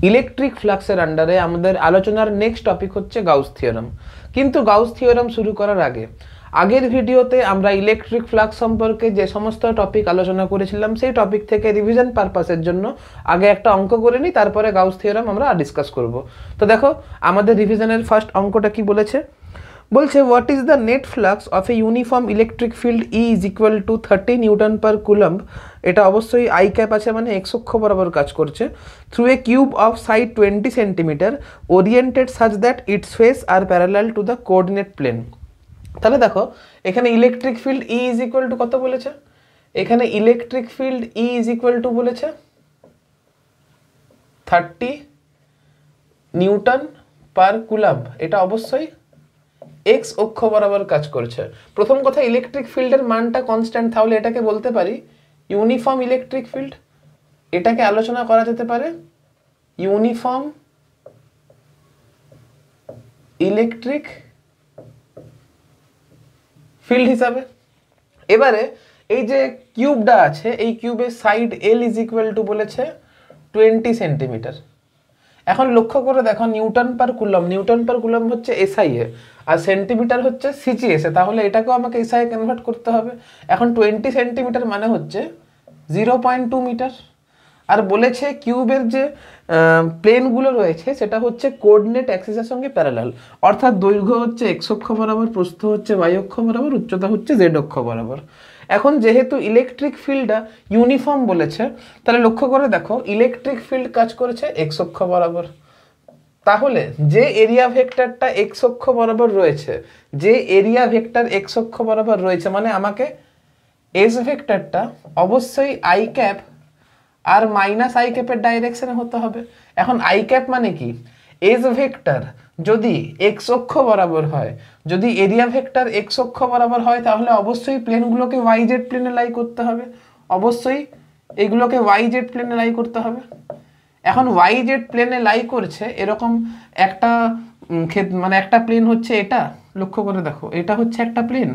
Electric ফ্লাক্সের আন্ডারে আমাদের আলোচনার নেক্সট টপিক হচ্ছে গাউস থিওরাম। কিন্তু গাউস থিওরাম শুরু করার আগের ভিডিওতে আমরা ইলেকট্রিক ফ্লাক্স সম্পর্কে যে সমস্ত টপিক আলোচনা করেছিলাম সেই টপিক থেকে রিভিশন পারপাসের জন্য আগে একটা অঙ্ক করে নিই, তারপরে গাউস থিওরাম আমরা ডিসকাস করব। তো দেখো আমাদের রিভিশনের ফার্স্ট অঙ্কটা কি বলেছে, বলছে what is the net flux of a uniform electric field E is equal to 30 newton per coulomb. এটা অবশ্যই আই ক্যাপ আছে মানে এক্স অক্ষ বরাবর কাজ করছে। Through a cube of side 20 centimetre oriented such that its face are parallel to the coordinate plane. তাহলে দেখো এখানে electric field E is equal to কত বলেছে, এখানে electric field E is equal to বলেছে 30 নিউটন পার কুলম্ব। এটা অবশ্যই x অক্ষ বরাবর কাজ করছে। প্রথম কথা, ইলেকট্রিক ফিল্ডের মানটা কনস্ট্যান্ট, তাহলে এটাকে বলতে পারি ইউনিফর্ম ইলেকট্রিক ফিল্ড। এটাকে আলোচনা করা যেতে পারে ইউনিফর্ম ইলেকট্রিক ফিল্ড হিসাবে। এবারে এই যে কিউবটা আছে, এই কিউবের side L is equal to বলেছে 20 সেন্টিমিটার। এখন লক্ষ্য করে দেখো Newton per coulomb, Newton per coulomb হচ্ছে এসআই এ আর সেন্টিমিটার হচ্ছে সিজিএস এ, তাহলে এটাকেও আমাকে এসআই এ কনভার্ট করতে হবে। এখন 20 সেন্টিমিটার মানে হচ্ছে 0.2 মিটার। আর বলেছে কিউবের যে প্লেনগুলো রয়েছে সেটা হচ্ছে কোঅর্ডিনেট অ্যাক্সিসের সঙ্গে প্যারালাল, অর্থাৎ দৈর্ঘ্য হচ্ছে এক্স অক্ষ বরাবর, প্রস্থ হচ্ছে ওয়াই অক্ষ বরাবর, উচ্চতা হচ্ছে জেড অক্ষ বরাবর। এখন যেহেতু ইলেকট্রিক ফিল্ডটা ইউনিফর্ম বলেছে, তাহলে লক্ষ্য করে দেখো ইলেকট্রিক ফিল্ড কাজ করেছে এক্স অক্ষ বরাবর। তাহলে যে এরিয়া ভেক্টরটা এক্স অক্ষ বরাবর রয়েছে, যে এরিয়া ভেক্টর এক্স অক্ষ বরাবর রয়েছে মানে আমাকে এস ভেক্টরটা অবশ্যই আই ক্যাপ আর মাইনাস আই ক্যাপের ডাইরেকশনে হতে হবে। এখন আই ক্যাপ মানে কি, এস ভেক্টর যদি এক্স অক্ষ বরাবর হয়, যদি এরিয়া ভেক্টর এক্স অক্ষ বরাবর হয়, তাহলে অবশ্যই প্লেনগুলোকে ওয়াই জেড প্লেনে লাই করতে হবে, অবশ্যই এগুলোকে ওয়াই জেড প্লেনে লাই করতে হবে। এখন ওয়াই জেড প্লেনে লাই করছে এরকম একটা মানে একটা প্লেন হচ্ছে এটা, লক্ষ্য করে দেখো এটা হচ্ছে একটা প্লেন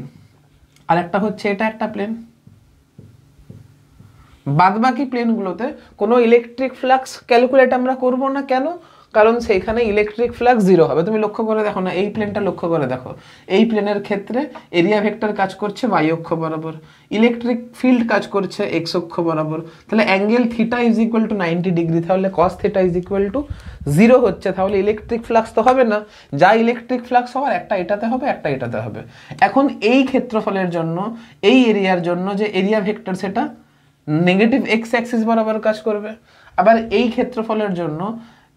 আর একটা হচ্ছে এটা একটা প্লেন। বাদবাকি প্লেনগুলোতে কোনো ইলেকট্রিক ফ্লাক্স ক্যালকুলেট আমরা করব না। কেন? কারণ সেইখানে ইলেকট্রিক ফ্লাক্স জিরো হবে। তুমি লক্ষ্য করে দেখো না, এই প্লেনটা লক্ষ্য করে দেখো, এই প্লেনের ক্ষেত্রে এরিয়া ভেক্টর কাজ করছে ওয়াই অক্ষ বরাবর, ইলেকট্রিক ফিল্ড কাজ করছে এক্স অক্ষ বরাবর। তাহলে angle theta is equal to 90 degree, তাহলে cos theta is equal to 0 হচ্ছে। তাহলে ইলেকট্রিক ফ্লাক্স তো হবে না, যা ইলেকট্রিক ফ্লাক্স হওয়ার একটা এটাতে হবে একটা এটাতে হবে। এখন এই ক্ষেত্রফলের জন্য, এই এরিয়ার জন্য যে এরিয়া ভেক্টর সেটা নেগেটিভ এক্স অ্যাক্সিস বরাবর কাজ করবে, আবার এই ক্ষেত্রফলের জন্য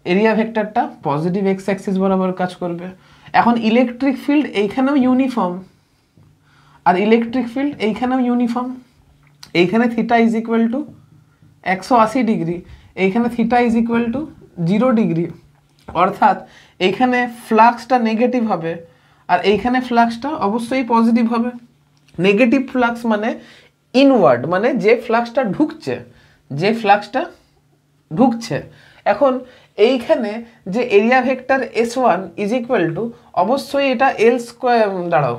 এরিয়া ভেক্টরটা পজিটিভ এক্স অ্যাক্সিস বরাবর কাজ করবে। এখন ইলেকট্রিক ফিল্ড এইখানেও ইউনিফর্ম আর ইলেকট্রিক ফিল্ড এইখানেও ইউনিফর্ম। এইখানে theta is equal to 180 degree, এইখানে theta is equal to 0 degree, অর্থাৎ এইখানে ফ্লাক্সটা নেগেটিভ হবে আর এইখানে ফ্লাক্সটা অবশ্যই পজিটিভ হবে। নেগেটিভ ফ্লাক্স মানে ইনওয়ার্ড, মানে যে ফ্লাক্সটা ঢুকছে, যে ফ্লাক্সটা ঢুকছে। এখন এইখানে যে area vector S1 is equal two, অবশ্যই এটা এল স্কোয়ার, দাঁড়াও,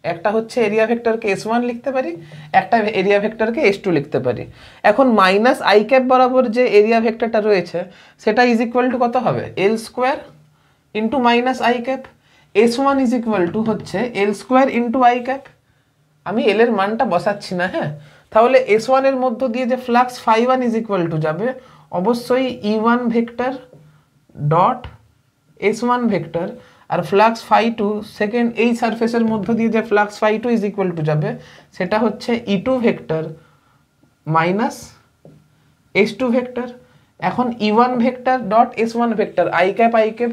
একটা হচ্ছে এরিয়া ভেক্টরকে S1 লিখতে পারি, একটা এরিয়া ভেক্টরকে S2 লিখতে পারি। এখন মাইনাস আই ক্যাপ বরাবর যে এরিয়া ভেক্টরটা রয়েছে সেটা ইজ ইকুয়াল টু কত হবে, L square into minus I cap. S1 is equal to হচ্ছে L square into I cap. আমি এল এর মানটা বসাচ্ছি না, হ্যাঁ। তাহলে S1 এর মধ্য দিয়ে যে ফ্লাক্স φ1 ইজ ইকুয়াল টু যাবে অবশ্যই E1 vector dot S1 vector, আর ফ্লাক্স φ2 সেকেন্ড এই সারফেসের মধ্য দিয়ে যে ফ্লাক্স φ2 ইজ ইকুয়াল টু যাবে সেটা হচ্ছে E2 vector minus S2 vector. এখন E1 vector dot S1 vector I cap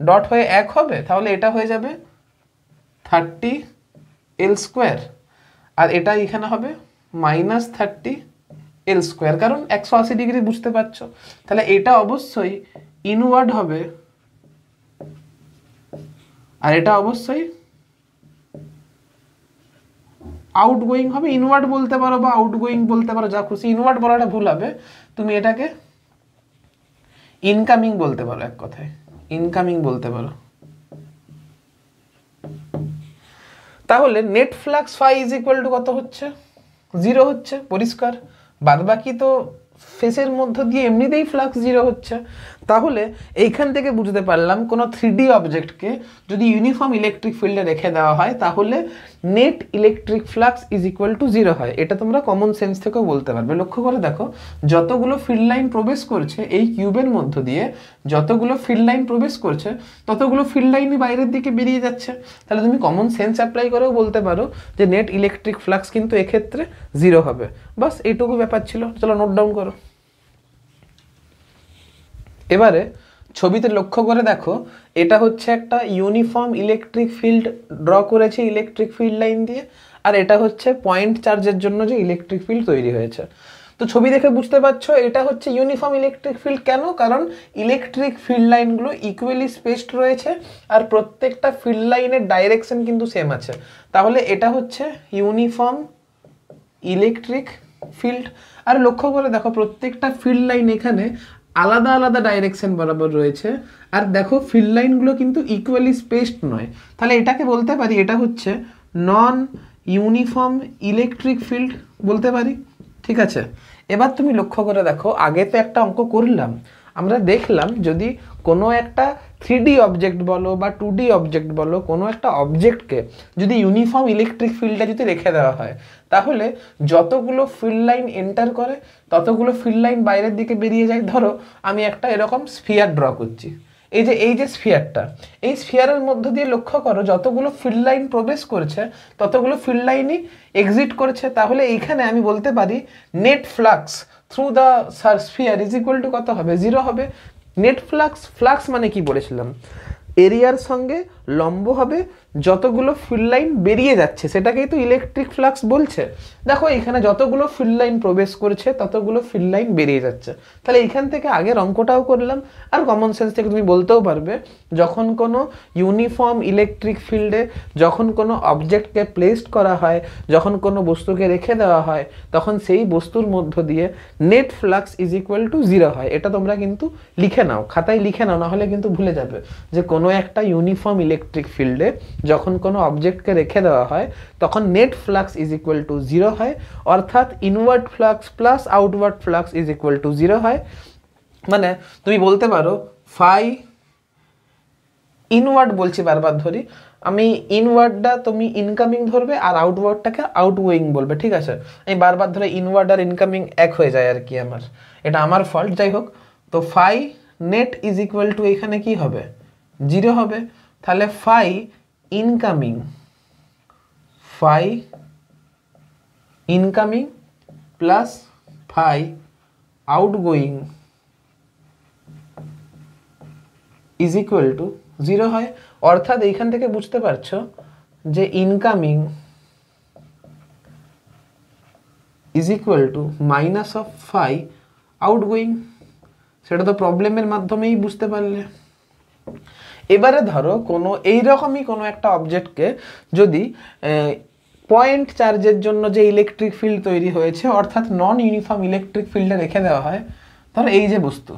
dot হয়ে এক হবে, তাহলে এটা হয়ে যাবে 30 এল স্কোয়ার, আর এটা এখানে হবে মাইনাস 30 এল স্কোয়ার, কারণ 180 ডিগ্রি বুঝতে পারছো। তাহলে এটা অবশ্যই ইনওয়ার্ড হবে আর এটা অবশ্যই আউটগোয়িং হবে। ইনওয়ার্ড বলতে পারো বা আউটগোয়িং বলতে পারো, যা খুশি। ইনওয়ার্ড বলাটা ভুল হবে, তুমি এটাকে ইনকামিং বলতে পারো, এক কথায় ইনকামিং বলতে পারো। তাহলে net flux phi is equal to কত হচ্ছে, 0 হচ্ছে, পরিষ্কার। বাদবাকি তো ফেসের মধ্য দিয়ে এমনিতেই ফ্লাক্স 0 হচ্ছে। তাহলে এইখান থেকে বুঝতে পারলাম কোনো 3D অবজেক্টকে যদি ইউনিফর্ম ইলেকট্রিক ফিল্ডে রেখে দেওয়া হয় তাহলে net electric flux is equal to 0 হয়। এটা তোমরা কমন সেন্স থেকেও বলতে পারবে। লক্ষ্য করে দেখো, যতগুলো ফিল্ড লাইন প্রবেশ করছে এই কিউবের মধ্য দিয়ে, যতগুলো ফিল্ড লাইন প্রবেশ করছে ততগুলো ফিল্ড লাইনই বাইরের দিকে বেরিয়ে যাচ্ছে। তাহলে তুমি কমন সেন্স অ্যাপ্লাই করেও বলতে পারো যে নেট ইলেকট্রিক ফ্লাক্স কিন্তু এক্ষেত্রে 0 হবে। বাস এইটুকু ব্যাপার ছিল। চলো নোট ডাউন করো। এবারে ছবিতে লক্ষ্য করে দেখো, এটা হচ্ছে একটা ইউনিফর্ম ইলেকট্রিক ফিল্ড ড্র করেছে ইলেকট্রিক ফিল্ড লাইন দিয়ে, আর এটা হচ্ছে পয়েন্ট চার্জের জন্য যে ইলেকট্রিক ফিল্ড তৈরি হয়েছে। তো ছবি দেখে বুঝতে পারছো এটা হচ্ছে ইউনিফর্ম ইলেকট্রিক ফিল্ড। কেন? কারণ ইলেকট্রিক ফিল্ড লাইনগুলো ইকুয়ালি স্পেসড রয়েছে আর প্রত্যেকটা ফিল্ড লাইনের ডাইরেকশন কিন্তু সেম আছে। তাহলে এটা হচ্ছে ইউনিফর্ম ইলেকট্রিক ফিল্ড। আর লক্ষ্য করে দেখো প্রত্যেকটা ফিল্ড লাইন এখানে আলাদা আলাদা ডাইরেকশন বরাবর রয়েছে, আর দেখো ফিল্ড লাইনগুলো কিন্তু ইকুয়ালি স্পেসড নয়। তাহলে এটাকে বলতে পারি এটা হচ্ছে নন ইউনিফর্ম ইলেকট্রিক ফিল্ড বলতে পারি। ঠিক আছে, এবার তুমি লক্ষ্য করে দেখো, আগে তো একটা অঙ্ক করলাম, আমরা দেখলাম যদি কোনো একটা 3D অবজেক্ট বলো বা 2D অবজেক্ট বলো, কোনো একটা অবজেক্টকে যদি ইউনিফর্ম ইলেকট্রিক ফিল্ডে যদি রেখে দেওয়া হয় তাহলে যতগুলো ফিল্ড লাইন এন্টার করে ততগুলো ফিল্ড লাইন বাইরের দিকে বেরিয়ে যায়। ধরো আমি একটা এরকম স্ফিয়ার ড্র করছি, এই যে স্ফিয়ারটা, এই স্ফিয়ারের মধ্য দিয়ে লক্ষ্য করো যতগুলো ফিল্ড লাইন প্রবেশ করছে ততগুলো ফিল্ড লাইনই এক্সিট করেছে। তাহলে এইখানে আমি বলতে পারি net flux through the sphere is equal to কত হবে? 0 হবে। নেট ফ্লাক্স, ফ্লাক্স মানে কি বলেছিলাম? এরিয়ার সঙ্গে লম্ব হবে যতগুলো ফিল্ড লাইন বেরিয়ে যাচ্ছে, সেটাকেই তো ইলেকট্রিক ফ্লাক্স বলছে। দেখো এখানে যতগুলো ফিল্ড লাইন প্রবেশ করছে ততগুলো ফিল্ড লাইন বেরিয়ে যাচ্ছে। তাহলে এখান থেকে আগের অঙ্কটাও করলাম, আর কমন সেন্স থেকে তুমি বলতেও পারবে যখন কোনো ইউনিফর্ম ইলেকট্রিক ফিল্ডে যখন কোনো অবজেক্টকে প্লেসড করা হয়, যখন কোনো বস্তুকে রেখে দেওয়া হয়, তখন সেই বস্তুর মধ্য দিয়ে net flux is equal to 0 হয়। এটা তোমরা কিন্তু লিখে নাও, খাতায় লিখে নাও, নাহলে কিন্তু ভুলে যাবে যে কোনো একটা ইউনিফর্ম ইলেকট্রিক ফিল্ডে যখন কোনো অবজেক্টকে রেখে দেওয়া হয় তখন net flux is equal to 0 হয়, অর্থাৎ inward flux plus outward flux is equal to 0 হয়। মানে তুমি বলতে পারো ফাই ইনওয়ার্ড, বলছি বারবার ধরি আমি, ইনওয়ার্ডটা তুমি ইনকামিং ধরবে আর আউটওয়ার্ডটাকে আউটগোয়িং বলবে। ঠিক আছে, আমি বারবার ধরে ইনওয়ার্ড আর ইনকামিং এক হয়ে যায় আর কি, এটা আমার ফল্ট। যাই হোক, তো phi net is equal to এখানে কি হবে? 0 হবে। তাহলে phi incoming plus phi outgoing is equal to 0 হয়। অর্থাৎ এইখান থেকে বুঝতে পারছো যে incoming is equal to minus of phi outgoing. সেটা তো প্রবলেমের মাধ্যমেই বুঝতে পারলে। এবারে ধরো কোনো এইরকমই কোনো একটা অবজেক্টকে যদি পয়েন্ট চার্জের জন্য যে ইলেকট্রিক ফিল্ড তৈরি হয়েছে, অর্থাৎ নন ইউনিফর্ম ইলেকট্রিক ফিল্ডে রেখে দেওয়া হয়, ধরো এই যে বস্তু,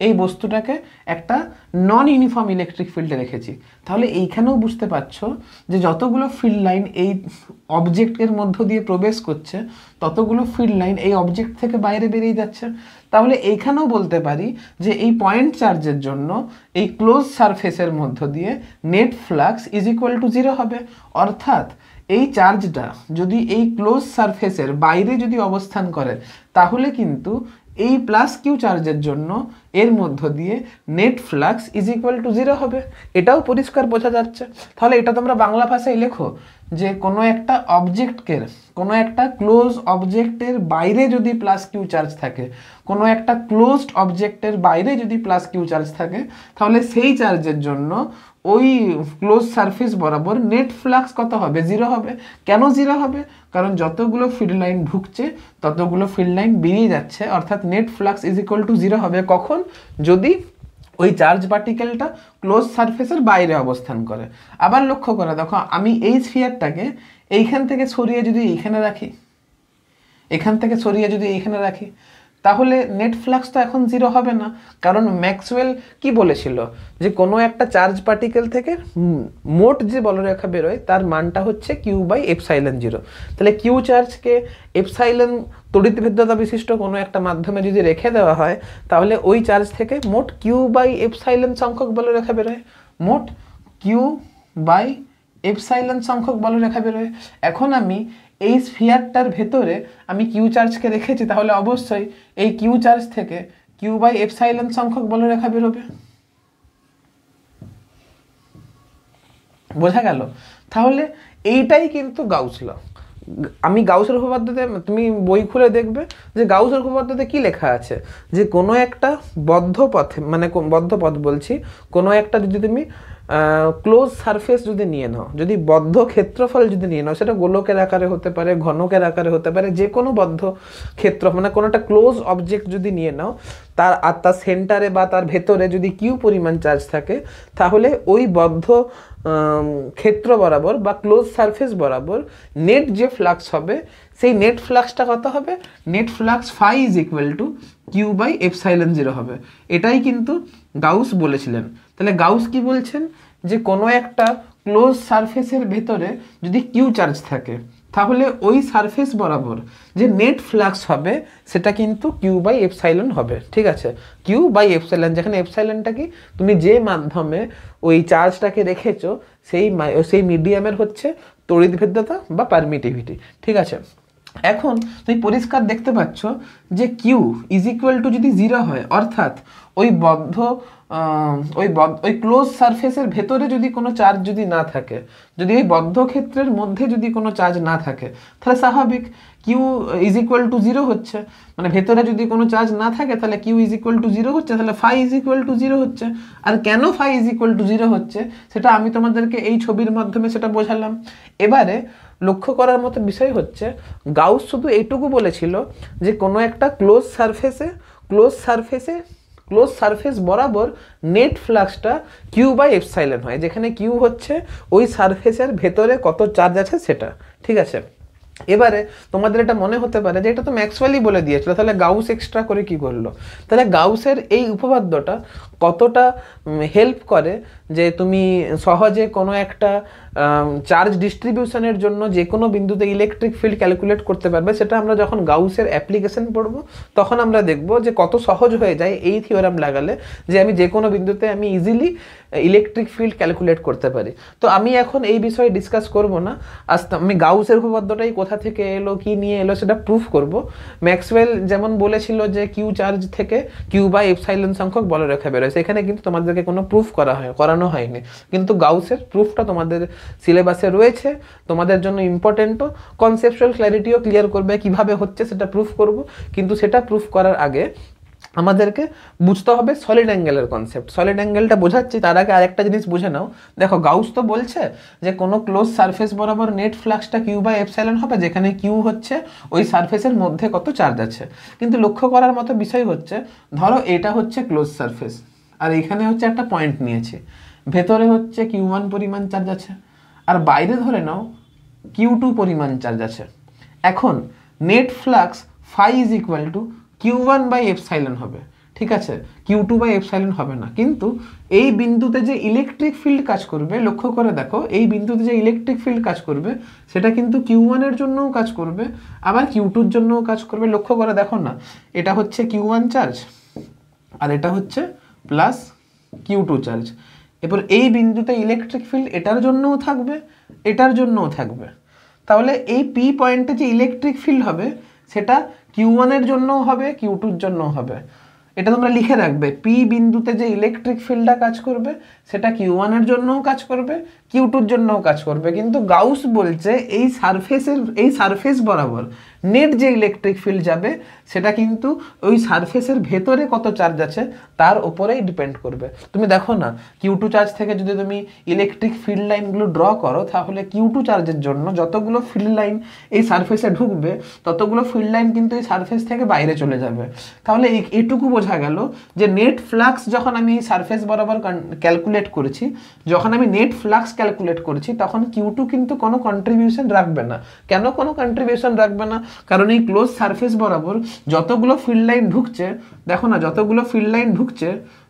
এই বস্তুটাকে একটা নন ইউনিফর্ম ইলেকট্রিক ফিল্ডে রেখেছি, তাহলে এইখানেও বুঝতে পারছো যে যতগুলো ফিল্ড লাইন এই অবজেক্টের মধ্য দিয়ে প্রবেশ করছে ততগুলো ফিল্ড লাইন এই অবজেক্ট থেকে বাইরে বেরিয়ে যাচ্ছে। তাহলে এইখানেও বলতে পারি যে এই পয়েন্ট চার্জের জন্য এই ক্লোজ সারফেসের মধ্য দিয়ে net flux is equal to 0 হবে। অর্থাৎ এই চার্জটা যদি এই ক্লোজ সারফেসের বাইরে যদি অবস্থান করে তাহলে কিন্তু এই প্লাস কিউ চার্জের জন্য এর মধ্য দিয়ে net flux is equal to 0 হবে। এটাও পরিষ্কার বোঝা যাচ্ছে। তাহলে এটা তোমরা বাংলা ভাষায় লেখো যে কোনো একটা অবজেক্টকে, কোনো একটা ক্লোজ অবজেক্টের বাইরে যদি প্লাস কিউ চার্জ থাকে, কোনো একটা ক্লোজড অবজেক্টের বাইরে যদি প্লাস কিউ চার্জ থাকে, তাহলে সেই চার্জের জন্য ওই ক্লোজ সারফেস বরাবর নেট ফ্লাক্স কত হবে? 0 হবে। কেন 0 হবে? কারণ যতগুলো ফিল্ড লাইন ঢুকছে ততগুলো ফিল্ড লাইন বেরিয়ে যাচ্ছে, অর্থাৎ net flux is equal to 0 হবে। কখন? যদি ওই চার্জ পার্টিকেলটা ক্লোজ সারফেসের বাইরে অবস্থান করে। আবার লক্ষ্য করে দেখো, আমি এই স্ফিয়ারটাকে এইখান থেকে সরিয়ে যদি এইখানে রাখি, এখান থেকে সরিয়ে যদি এইখানে রাখি, তাহলে নেট ফ্লাক্স তো এখন জিরো হবে না, কারণ ম্যাক্সওয়েল কি বলেছিল যে কোনো একটা চার্জ পার্টিকেল থেকে মোট যে বলরেখা বেরোয় তার মানটা হচ্ছে কিউ বাই এপসাইলন জিরো। তাহলে কিউ চার্জকে এপসাইলন তড়িৎভেদ্যতা বিশিষ্ট কোনো একটা মাধ্যমে যদি রেখে দেওয়া হয়, তাহলে ওই চার্জ থেকে মোট কিউ বাই এপসাইলন সংখ্যক বলরেখা বেরোয়, মোট কিউ বাই এপসাইলন সংখ্যক বলরেখা বেরোয়। এখন আমি এই স্ফিয়ারটার ভেতরে আমি কিউ চার্জকে রেখেছি, তাহলে অবশ্যই এই কিউ চার্জ থেকে কিউ বাই এপসাইলন সংখ্যক বলরেখা বেরোবে। বোঝা গেল? তাহলে এইটাই কিন্তু গাউস ল। আমি গাউসের উপপাদ্যতে, তুমি বই খুলে দেখবে যে গাউসের উপপাদ্যতে কি লেখা আছে, যে কোনো একটা বদ্ধ পথে, মানে বদ্ধ পথ বলছি, কোনো একটা যদি তুমি ক্লোজ সারফেস যদি নিয়ে নাও, যদি বদ্ধ ক্ষেত্রফল যদি নিয়ে নাও, সেটা গোলকের আকারে হতে পারে, ঘনকের আকারে হতে পারে, যে কোনো বদ্ধ ক্ষেত্র, মানে কোনো একটা ক্লোজ অবজেক্ট যদি নিয়ে নাও, তার সেন্টারে বা তার ভেতরে যদি কিউ পরিমাণ চার্জ থাকে, তাহলে ওই বদ্ধ ক্ষেত্র বরাবর বা ক্লোজ সারফেস বরাবর নেট যে ফ্লাক্স হবে, সেই নেট ফ্লাক্সটা কত হবে? Net flux phi is equal to q by epsilon zero হবে। এটাই কিন্তু গাউস বলেছিলেন। তাহলে গাউস কি বলছেন, যে কোনো একটা ক্লোজ সারফেসের ভেতরে যদি কিউ চার্জ থাকে, তাহলে ওই সারফেস বরাবর যে নেট ফ্লাক্স হবে সেটা কিন্তু কিউ বাই এপসাইলন হবে। ঠিক আছে, কিউ বাই এপসাইলন, যেখানে এপসাইলনটা কি, তুমি যে মাধ্যমে ওই চার্জটাকে রেখেছো সেই মিডিয়ামের হচ্ছে তড়িৎভেদ্যতা বা পারমিটিভিটি। ঠিক আছে, এখন তুমি পরিষ্কার দেখতে পাচ্ছ যে কিউ ইজ ইকুয়াল টু যদি জিরো হয়, অর্থাৎ ওই ওই ক্লোজ সারফেসের ভেতরে যদি কোনো চার্জ যদি না থাকে, যদি ওই বদ্ধ ক্ষেত্রের মধ্যে যদি কোনো চার্জ না থাকে, তাহলে স্বাভাবিক q is equal to zero হচ্ছে। মানে ভেতরে যদি কোনো চার্জ না থাকে তাহলে q is equal to zero হচ্ছে, তাহলে phi is equal to zero হচ্ছে। আর কেন phi is equal to zero হচ্ছে সেটা আমি তোমাদেরকে এই ছবির মাধ্যমে সেটা বোঝালাম। এবারে লক্ষ্য করার মতো বিষয় হচ্ছে, গাউস শুধু এইটুকু বলেছিল যে কোনো একটা ক্লোজ সারফেস বরাবর নেট ফ্লাক্সটা কিউ বাই এপসাইলন হয়, যেখানে কিউ হচ্ছে ওই সারফেসের ভেতরে কত চার্জ আছে সেটা। ঠিক আছে, এবারে তোমাদের এটা মনে হতে পারে যে এটা তো ম্যাক্সওয়েলই বলে দিয়েছিল, তাহলে গাউস এক্সট্রা করে কি করলো? তাহলে গাউসের এই উপপাদ্যটা কতটা হেল্প করে যে তুমি সহজে কোনো একটা চার্জ ডিস্ট্রিবিউশনের জন্য যে কোনো বিন্দুতে ইলেকট্রিক ফিল্ড ক্যালকুলেট করতে পারবে, সেটা আমরা যখন গাউসের অ্যাপ্লিকেশন পড়ব তখন আমরা দেখব যে কত সহজ হয়ে যায় এই থিওরাম লাগালে, যে আমি যে কোনো বিন্দুতে আমি ইজিলি ইলেকট্রিক ফিল্ড ক্যালকুলেট করতে পারি। তো আমি এখন এই বিষয়ে ডিসকাস করব না, আমি গাউসের উপপাদ্যটাই কোথা থেকে এলো, কি নিয়ে এলো সেটা প্রুফ করব। ম্যাক্সওয়েল যেমন বলেছিল যে কিউ চার্জ থেকে কিউ বাই এপসাইলন সংখ্যক বলরেখা বেরোয়, সেখানে কিন্তু তোমাদেরকে কোনো প্রুফ করানো হয়নি, কিন্তু গাউসের প্রুফটা তোমাদের সিলেবাসে রয়েছে, তোমাদের জন্য ইম্পর্টেন্টও, কনসেপচুয়াল ক্ল্যারিটিও ক্লিয়ার করবে কিভাবে হচ্ছে সেটা প্রুফ করব। কিন্তু সেটা প্রুফ করার আগে আমাদেরকে বুঝতে হবে সলিড অ্যাঙ্গেলের কনসেপ্ট। সলিড অ্যাঙ্গেলটা বোঝাচ্ছি, তার আগে আরেকটা জিনিস বুঝে নাও। দেখো, গাউস তো বলছে যে কোনো ক্লোজ সারফেস বরাবর নেট ফ্লাক্সটা কিউ বাই এপসাইলন হবে, যেখানে কিউ হচ্ছে ওই সারফেসের মধ্যে কত চার্জ আছে। কিন্তু লক্ষ্য করার মতো বিষয় হচ্ছে, ধরো এটা হচ্ছে ক্লোজ সারফেস, আর এখানে হচ্ছে একটা পয়েন্ট নিয়েছে, ভেতরে হচ্ছে কিউ1 পরিমাণ চার্জ আছে, আর বাইরে ধরে নাও কিউ2 পরিমাণ চার্জ আছে। এখন net flux phi is equal to কিউ1 বাই এপসাইলন হবে। ঠিক আছে, কিউ2 বাই এপসাইলন হবে না। কিন্তু এই বিন্দুতে যে ইলেকট্রিক ফিল্ড কাজ করবে, লক্ষ্য করে দেখো, এই বিন্দুতে যে ইলেকট্রিক ফিল্ড কাজ করবে সেটা কিন্তু কিউ1 এর জন্যও কাজ করবে, আবার কিউ2 এর জন্যও কাজ করবে। লক্ষ্য করে দেখো না, এটা হচ্ছে কিউ1 চার্জ আর এটা হচ্ছে প্লাস কিউ2 চার্জ। এরপর এই বিন্দুতে ইলেকট্রিক ফিল্ড এটার জন্যও থাকবে, এটার জন্যও থাকবে। তাহলে এই পি পয়েন্টে যে ইলেকট্রিক ফিল্ড হবে সেটা কিউ1 এর জন্যও হবে, কিউ2 এর জন্যও হবে। এটা তোমরা লিখে রাখবে, পি বিন্দুতে যে ইলেকট্রিক ফিল্ডটা কাজ করবে সেটা কিউ1 এর জন্যও কাজ করবে, কিউ2 এর জন্যও কাজ করবে। কিন্তু গাউস বলছে এই সারফেস বরাবর নেট যে ইলেকট্রিক ফিল্ড যাবে সেটা কিন্তু ওই সারফেসের ভেতরে কত চার্জ আছে তার উপরেই ডিপেন্ড করবে। তুমি দেখো না, কিউ2 চার্জ থেকে যদি তুমি ইলেকট্রিক ফিল্ড লাইনগুলো ড্র করো, তাহলে কিউ2 চার্জের জন্য যতগুলো ফিল্ড লাইন এই সারফেসে ঢুকবে ততগুলো ফিল্ড লাইন কিন্তু এই সারফেস থেকে বাইরে চলে যাবে। তাহলে এটুকু বোঝা গেল যে নেট ফ্লাক্স যখন আমি এই সারফেস বরাবর ক্যালকুলেট করেছি, যখন আমি নেট ফ্লাক্স ক্যালকুলেট করছি, তখন কিউ2 কিন্তু কোনো কন্ট্রিবিউশন রাখবে না। কেন কোনো কন্ট্রিবিউশন রাখবে না? কারণ এই ক্লোজ সারফেস বরাবর যতগুলো ফিল্ড লাইন ঢুকছে, দেখো না, যতগুলো ফিল্ড লাইন ঢুকছে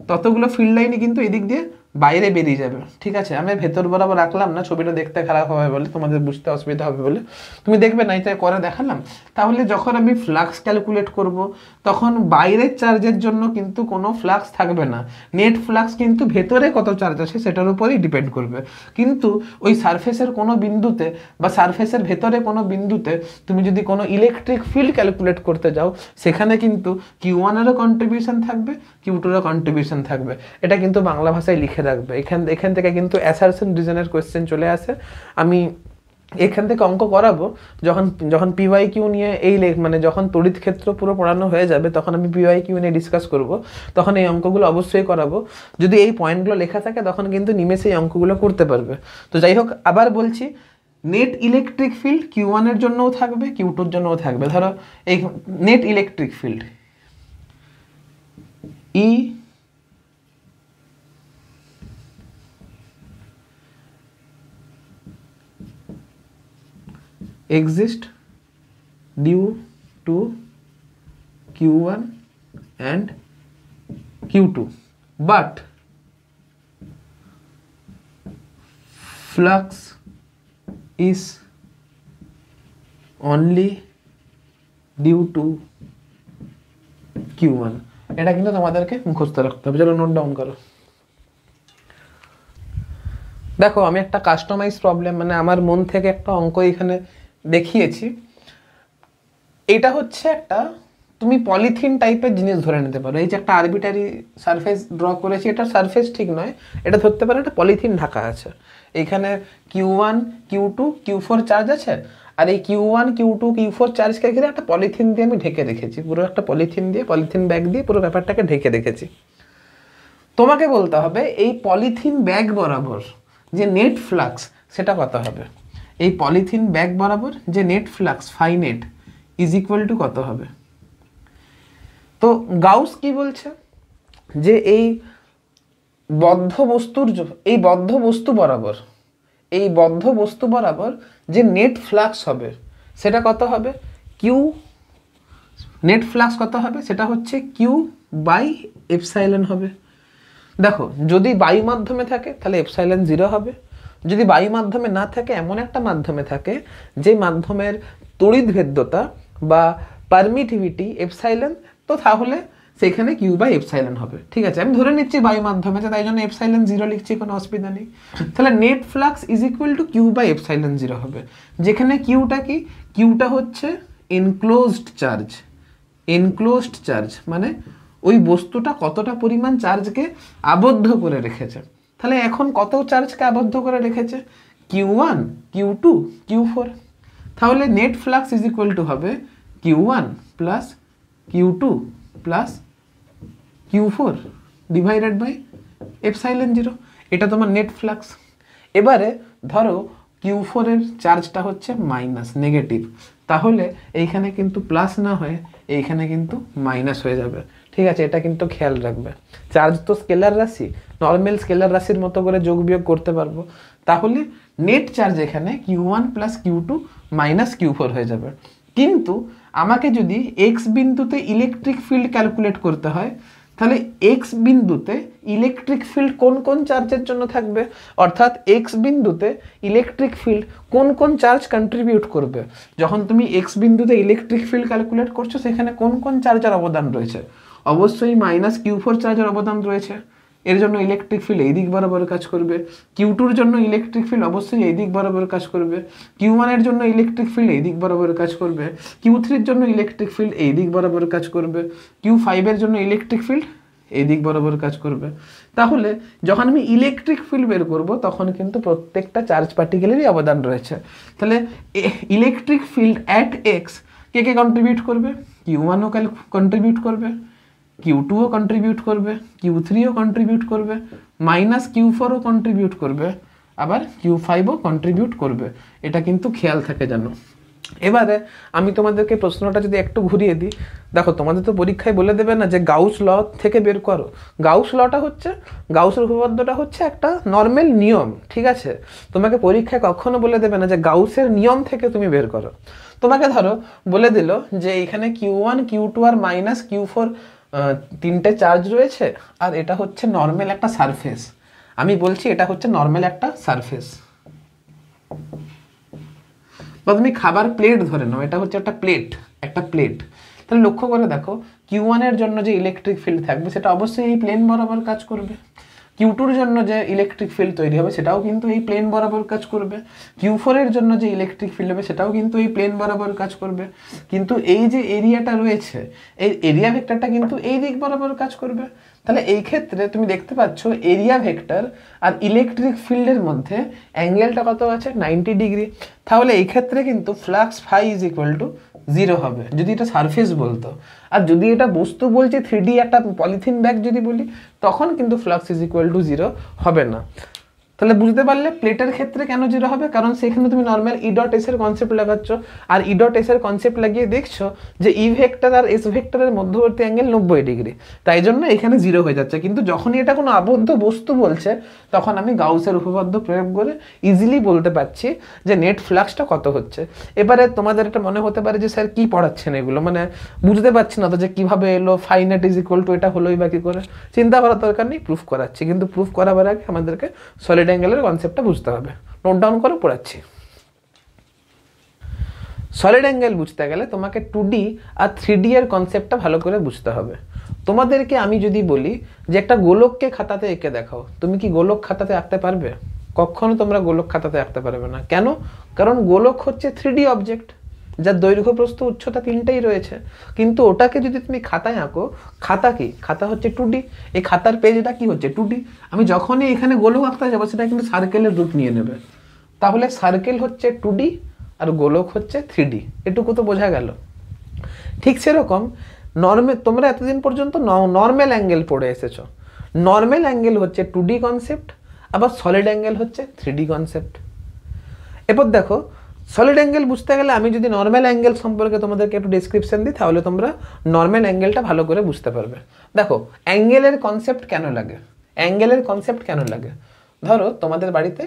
ততগুলো ফিল্ড লাইনই কিন্তু এদিক দিয়ে বাইরে বেরিয়ে যাবে। ঠিক আছে, আমি ভেতর বরাবর রাখলাম না, ছবিটা দেখতে খারাপ হবে বলে, তোমাদের বুঝতে অসুবিধা হবে বলে, তুমি দেখবে না, এটা করে দেখালাম। তাহলে যখন আমি ফ্লাক্স ক্যালকুলেট করব তখন বাইরের চার্জের জন্য কিন্তু কোনো ফ্লাক্স থাকবে না, নেট ফ্লাক্স কিন্তু ভেতরে কত চার্জ আছে সেটার উপরেই ডিপেন্ড করবে। কিন্তু ওই সারফেসের কোনো বিন্দুতে বা সারফেসের ভেতরে কোনো বিন্দুতে তুমি যদি কোনো ইলেকট্রিক ফিল্ড ক্যালকুলেট করতে যাও, সেখানে কিন্তু Q1-এরও কন্ট্রিবিউশন থাকবে, Q2-এরও কন্ট্রিবিউশন থাকবে। এটা কিন্তু বাংলা ভাষায় লিখে রাখবে। এখান থেকে কিন্তু অ্যাসারশন রিজনের কোয়েশ্চেন চলে আসে। আমি এখান থেকে অঙ্ক করাবো যখন PYQ নিয়ে মানে যখন তড়িৎ ক্ষেত্র পুরো পড়ানো হয়ে যাবে, তখন আমি PYQ নিয়ে ডিসকাস করব, তখন এই অঙ্কগুলো অবশ্যই করাবো। যদি এই পয়েন্টগুলো লেখা থাকে তখন কিন্তু নিমেষে এই অঙ্কগুলো করতে পারবে। তো যাই হোক, আবার বলছি, নেট ইলেকট্রিক ফিল্ড Q1-এর জন্যও থাকবে, Q2-র জন্যও থাকবে। ধরো এই net electric field E exist due to Q1 and Q2, but flux is only due to Q1। এটা কিন্তু তোমাদেরকে মুখস্থ রাখতে হবে। চলো নোট ডাউন করো। দেখো, আমি একটা কাস্টমাইজ প্রবলেম, মানে আমার মন থেকে একটা অঙ্ক এখানে দেখিয়েছি। এটা হচ্ছে একটা, তুমি পলিথিন টাইপের জিনিস ধরে নিতে পারো। এই যে একটা আরবিটারি সারফেস ড্র করেছি, এটা সারফেস ঠিক নয়, এটা ধরতে পারো একটা পলিথিন ঢাকা আছে। এইখানে Q1, Q2, Q4 চার্জ আছে, আর এই Q1, Q2, Q4 চার্জকে ঘিরে একটা পলিথিন দিয়ে আমি ঢেকে রেখেছি, পুরো একটা পলিথিন ব্যাগ দিয়ে পুরো ব্যাপারটাকে ঢেকে রেখেছি। তোমাকে বলতে হবে এই পলিথিন ব্যাগ বরাবর যে নেট ফ্লাক্স সেটা কত হবে। এই পলিথিন ব্যাগ বরাবর যে net flux phi net is equal to কত হবে। তো গাউস কি বলছে যে এই বদ্ধ বস্তু বরাবর যে নেট ফ্লাক্স হবে সেটা কত হবে, কিউ নেট ফ্লাক্স কত হবে, সেটা হচ্ছে Q/ε হবে। দেখো, যদি বায়ু মাধ্যমে থাকে তাহলে এপসাইলন 0 হবে, যদি বায়ু মাধ্যমে না থাকে, এমন একটা মাধ্যমে থাকে যে মাধ্যমের তড়িৎ ভেদ্যতা বা পারমিটিভিটি এপসাইলন, তো তাহলে সেখানে Q/ε হবে। ঠিক আছে, আমি ধরে নিচ্ছি বায়ু মাধ্যমে, তাই জন্য এপসাইলন 0 লিখছি, কোনো অসুবিধা নেই। তাহলে net flux is equal to Q/ε0 হবে, যেখানে কিউটা কি, কিউটা হচ্ছে এনক্লোজড চার্জ, মানে ওই বস্তুটা কতটা পরিমাণ চার্জকে আবদ্ধ করে রেখেছে। তাহলে এখন কত চার্জকে আবদ্ধ করে রেখেছে, Q1, Q2, Q4। তাহলে net flux is equal to হবে Q1 plus Q2 plus Q4 divided by epsilon 0। এটা তোমার নেট ফ্লাক্স। এবারে ধরো Q4 এর চার্জটা হচ্ছে মাইনাস, নেগেটিভ, তাহলে এইখানে কিন্তু প্লাস না হয়ে এইখানে কিন্তু মাইনাস হয়ে যাবে। ঠিক আছে, এটা কিন্তু খেয়াল রাখবে। চার্জ তো স্কেলার রাশি, নর্মাল স্কেলার রাশির মতো করে যোগ বিয়োগ করতে পারবো। তাহলে নেট চার্জ এখানে Q1 plus Q2 minus Q4 হয়ে যাবে। কিন্তু আমাকে যদি এক্স বিন্দুতে ইলেকট্রিক ফিল্ড ক্যালকুলেট করতে হয়, তাহলে এক্স বিন্দুতে ইলেকট্রিক ফিল্ড কোন কোন চার্জের জন্য থাকবে, অর্থাৎ এক্স বিন্দুতে ইলেকট্রিক ফিল্ড কোন কোন চার্জ কন্ট্রিবিউট করবে। যখন তুমি এক্স বিন্দুতে ইলেকট্রিক ফিল্ড ক্যালকুলেট করছো, সেখানে কোন কোন চার্জের অবদান রয়েছে, অবশ্যই মাইনাস Q4 চার্জের অবদান রয়েছে, এর জন্য ইলেকট্রিক ফিল্ড এই দিক বরাবর কাজ করবে। Q2-র জন্য ইলেকট্রিক ফিল্ড অবশ্যই এই দিক বরাবর কাজ করবে। Q1-এর জন্য ইলেকট্রিক ফিল্ড এই দিক বরাবর কাজ করবে। Q3-র জন্য ইলেকট্রিক ফিল্ড এই দিক বরাবর কাজ করবে। Q5-এর জন্য ইলেকট্রিক ফিল্ড এই দিক বরাবর কাজ করবে। তাহলে যখন আমি ইলেকট্রিক ফিল্ড বের করব, তখন কিন্তু প্রত্যেকটা চার্জ পার্টিকেলেরই অবদান রয়েছে। তাহলে electric field at x K K contribute করবে, Q1-ও কন্ট্রিবিউট করবে, Q2-ও কন্ট্রিবিউট করবে, Q3-ও কন্ট্রিবিউট করবে, মাইনাস Q4-ও কন্ট্রিবিউট করবে, আবার Q5-ও কন্ট্রিবিউট করবে। এটা কিন্তু খেয়াল থাকে জানো। এবারে আমি তোমাদেরকে প্রশ্নটা যদি একটু ঘুরিয়ে দিই, দেখো তোমাদের তো পরীক্ষায় বলে দেবে না যে গাউস ল থেকে বের করো। গাউস লটা হচ্ছে, গাউসের উপপাদ্যটা হচ্ছে একটা নর্মাল নিয়ম। ঠিক আছে, তোমাকে পরীক্ষায় কখনো বলে দেবে না যে গাউসের নিয়ম থেকে তুমি বের করো। তোমাকে ধরো বলে দিল যে এখানে Q1 Q2 আর মাইনাস Q4 তিনটে চার্জ রয়েছে, আর এটা হচ্ছে নর্মাল একটা সারফেস। আমি বলছি এটা হচ্ছে নর্মাল একটা সারফেস। বা তুমি খাবার প্লেট ধরে নাও, এটা হচ্ছে একটা প্লেট। তাহলে লক্ষ্য করে দেখো Q1 এর জন্য যে ইলেকট্রিক ফিল্ড থাকবে সেটা অবশ্যই এই প্লেন বরাবর কাজ করবে। Q2 এর জন্য যে ইলেকট্রিক ফিল্ড তৈরি হবে সেটাও কিন্তু এই প্লেন বরাবর কাজ করবে। Q4 এর জন্য যে ইলেকট্রিক ফিল্ড হবে সেটাও কিন্তু এই প্লেন বরাবর কাজ করবে। কিন্তু এই যে এরিয়াটা রয়েছে, এই এরিয়া ভেক্টরটা কিন্তু এই দিক বরাবর কাজ করবে। তাহলে এই ক্ষেত্রে তুমি দেখতে পাচ্ছ এরিয়া ভেক্টর আর ইলেকট্রিক ফিল্ডের মধ্যে অ্যাঙ্গেলটা কত আছে, 90 ডিগ্রি। তাহলে এই ক্ষেত্রে কিন্তু flux phi is equal to 0 হবে যদি এটা সারফেস বলতো। আর যদি এটা বস্তু বলছে 3D একটা পলিথিন ব্যাগ যদি বলি, তখন কিন্তু ফ্লাক্স ইজ ইকুয়াল টু 0 হবে না। তাহলে বুঝতে পারলে প্লেটের ক্ষেত্রে কেন 0 হবে, কারণ সেখানে তুমি নর্মাল ই ডট এস এর কনসেপ্ট লাগাচ্ছ, আর ই ডট এস এর কনসেপ্ট লাগিয়ে দেখছো যে ই ভেক্টর আর এস ভেক্টরের মধ্যবর্তী অ্যাঙ্গেল 90 ডিগ্রি, তাই জন্য এখানে 0 হয়ে যাচ্ছে। কিন্তু যখনই এটা কোনো আবদ্ধ বস্তু বলছে তখন আমি গাউসের উপপাদ্য প্রয়োগ করে ইজিলি বলতে পারছি যে নেট ফ্লাক্সটা কত হচ্ছে। এবারে তোমাদের এটা মনে হতে পারে যে স্যার কি পড়াচ্ছেন এগুলো, মানে বুঝতে পারছি না তো যে কিভাবে এলো, phi net is equal to এটা হলোই বা কি করে। চিন্তা করার দরকার নেই, প্রুফ করাচ্ছি। কিন্তু প্রুফ করাবার আগে আমাদেরকে সলিড অ্যাঙ্গেলের কনসেপ্টটা বুঝতে হবে। নোট ডাউন করে পড়াচ্ছি। সলিড অ্যাঙ্গেল বুঝতে গেলে তোমাকে 2D আর 3D এর কনসেপ্টটা ভালো করে বুঝতে হবে। তোমাদেরকে আমি যদি বলি যে একটা গোলককে খাতাতে এঁকে দেখাও, তুমি কি গোলক খাতাতে আঁকতে পারবে? কখনো তোমরা গোলক খাতাতে আঁকতে পারবে না। কেন? কারণ গোলক হচ্ছে 3D অবজেক্ট, যার দৈর্ঘ্য প্রস্থ উচ্চতা তিনটেই রয়েছে। কিন্তু ওটাকে যদি তুমি খাতায় আঁকো, খাতা কি? খাতা হচ্ছে 2D। এই খাতার পেজটা কি হচ্ছে? 2D। আমি যখনই এখানে গোলক আঁকতে যাবো সেটা কিন্তু সার্কেলের রূপ নিয়ে নেবে। তাহলে সার্কেল হচ্ছে 2D আর গোলক হচ্ছে 3D। এটুকু তো বোঝা গেল। ঠিক সেরকম তোমরা এতদিন পর্যন্ত নর্মাল অ্যাঙ্গেল পড়ে এসেছো। নর্মাল অ্যাঙ্গেল হচ্ছে 2D কনসেপ্ট, আবার সলিড অ্যাঙ্গেল হচ্ছে 3D কনসেপ্ট। এরপর দেখো সলিড অ্যাঙ্গেল বুঝতে গেলে আমি যদি নর্মাল অ্যাঙ্গেল সম্পর্কে তোমাদেরকে একটু ডেসক্রিপশন দিই, তাহলে তোমরা নর্মাল অ্যাঙ্গেলটা ভালো করে বুঝতে পারবে। দেখো অ্যাঙ্গেলের কনসেপ্ট কেন লাগে, অ্যাঙ্গেলের কনসেপ্ট কেন লাগে? ধরো তোমাদের বাড়িতে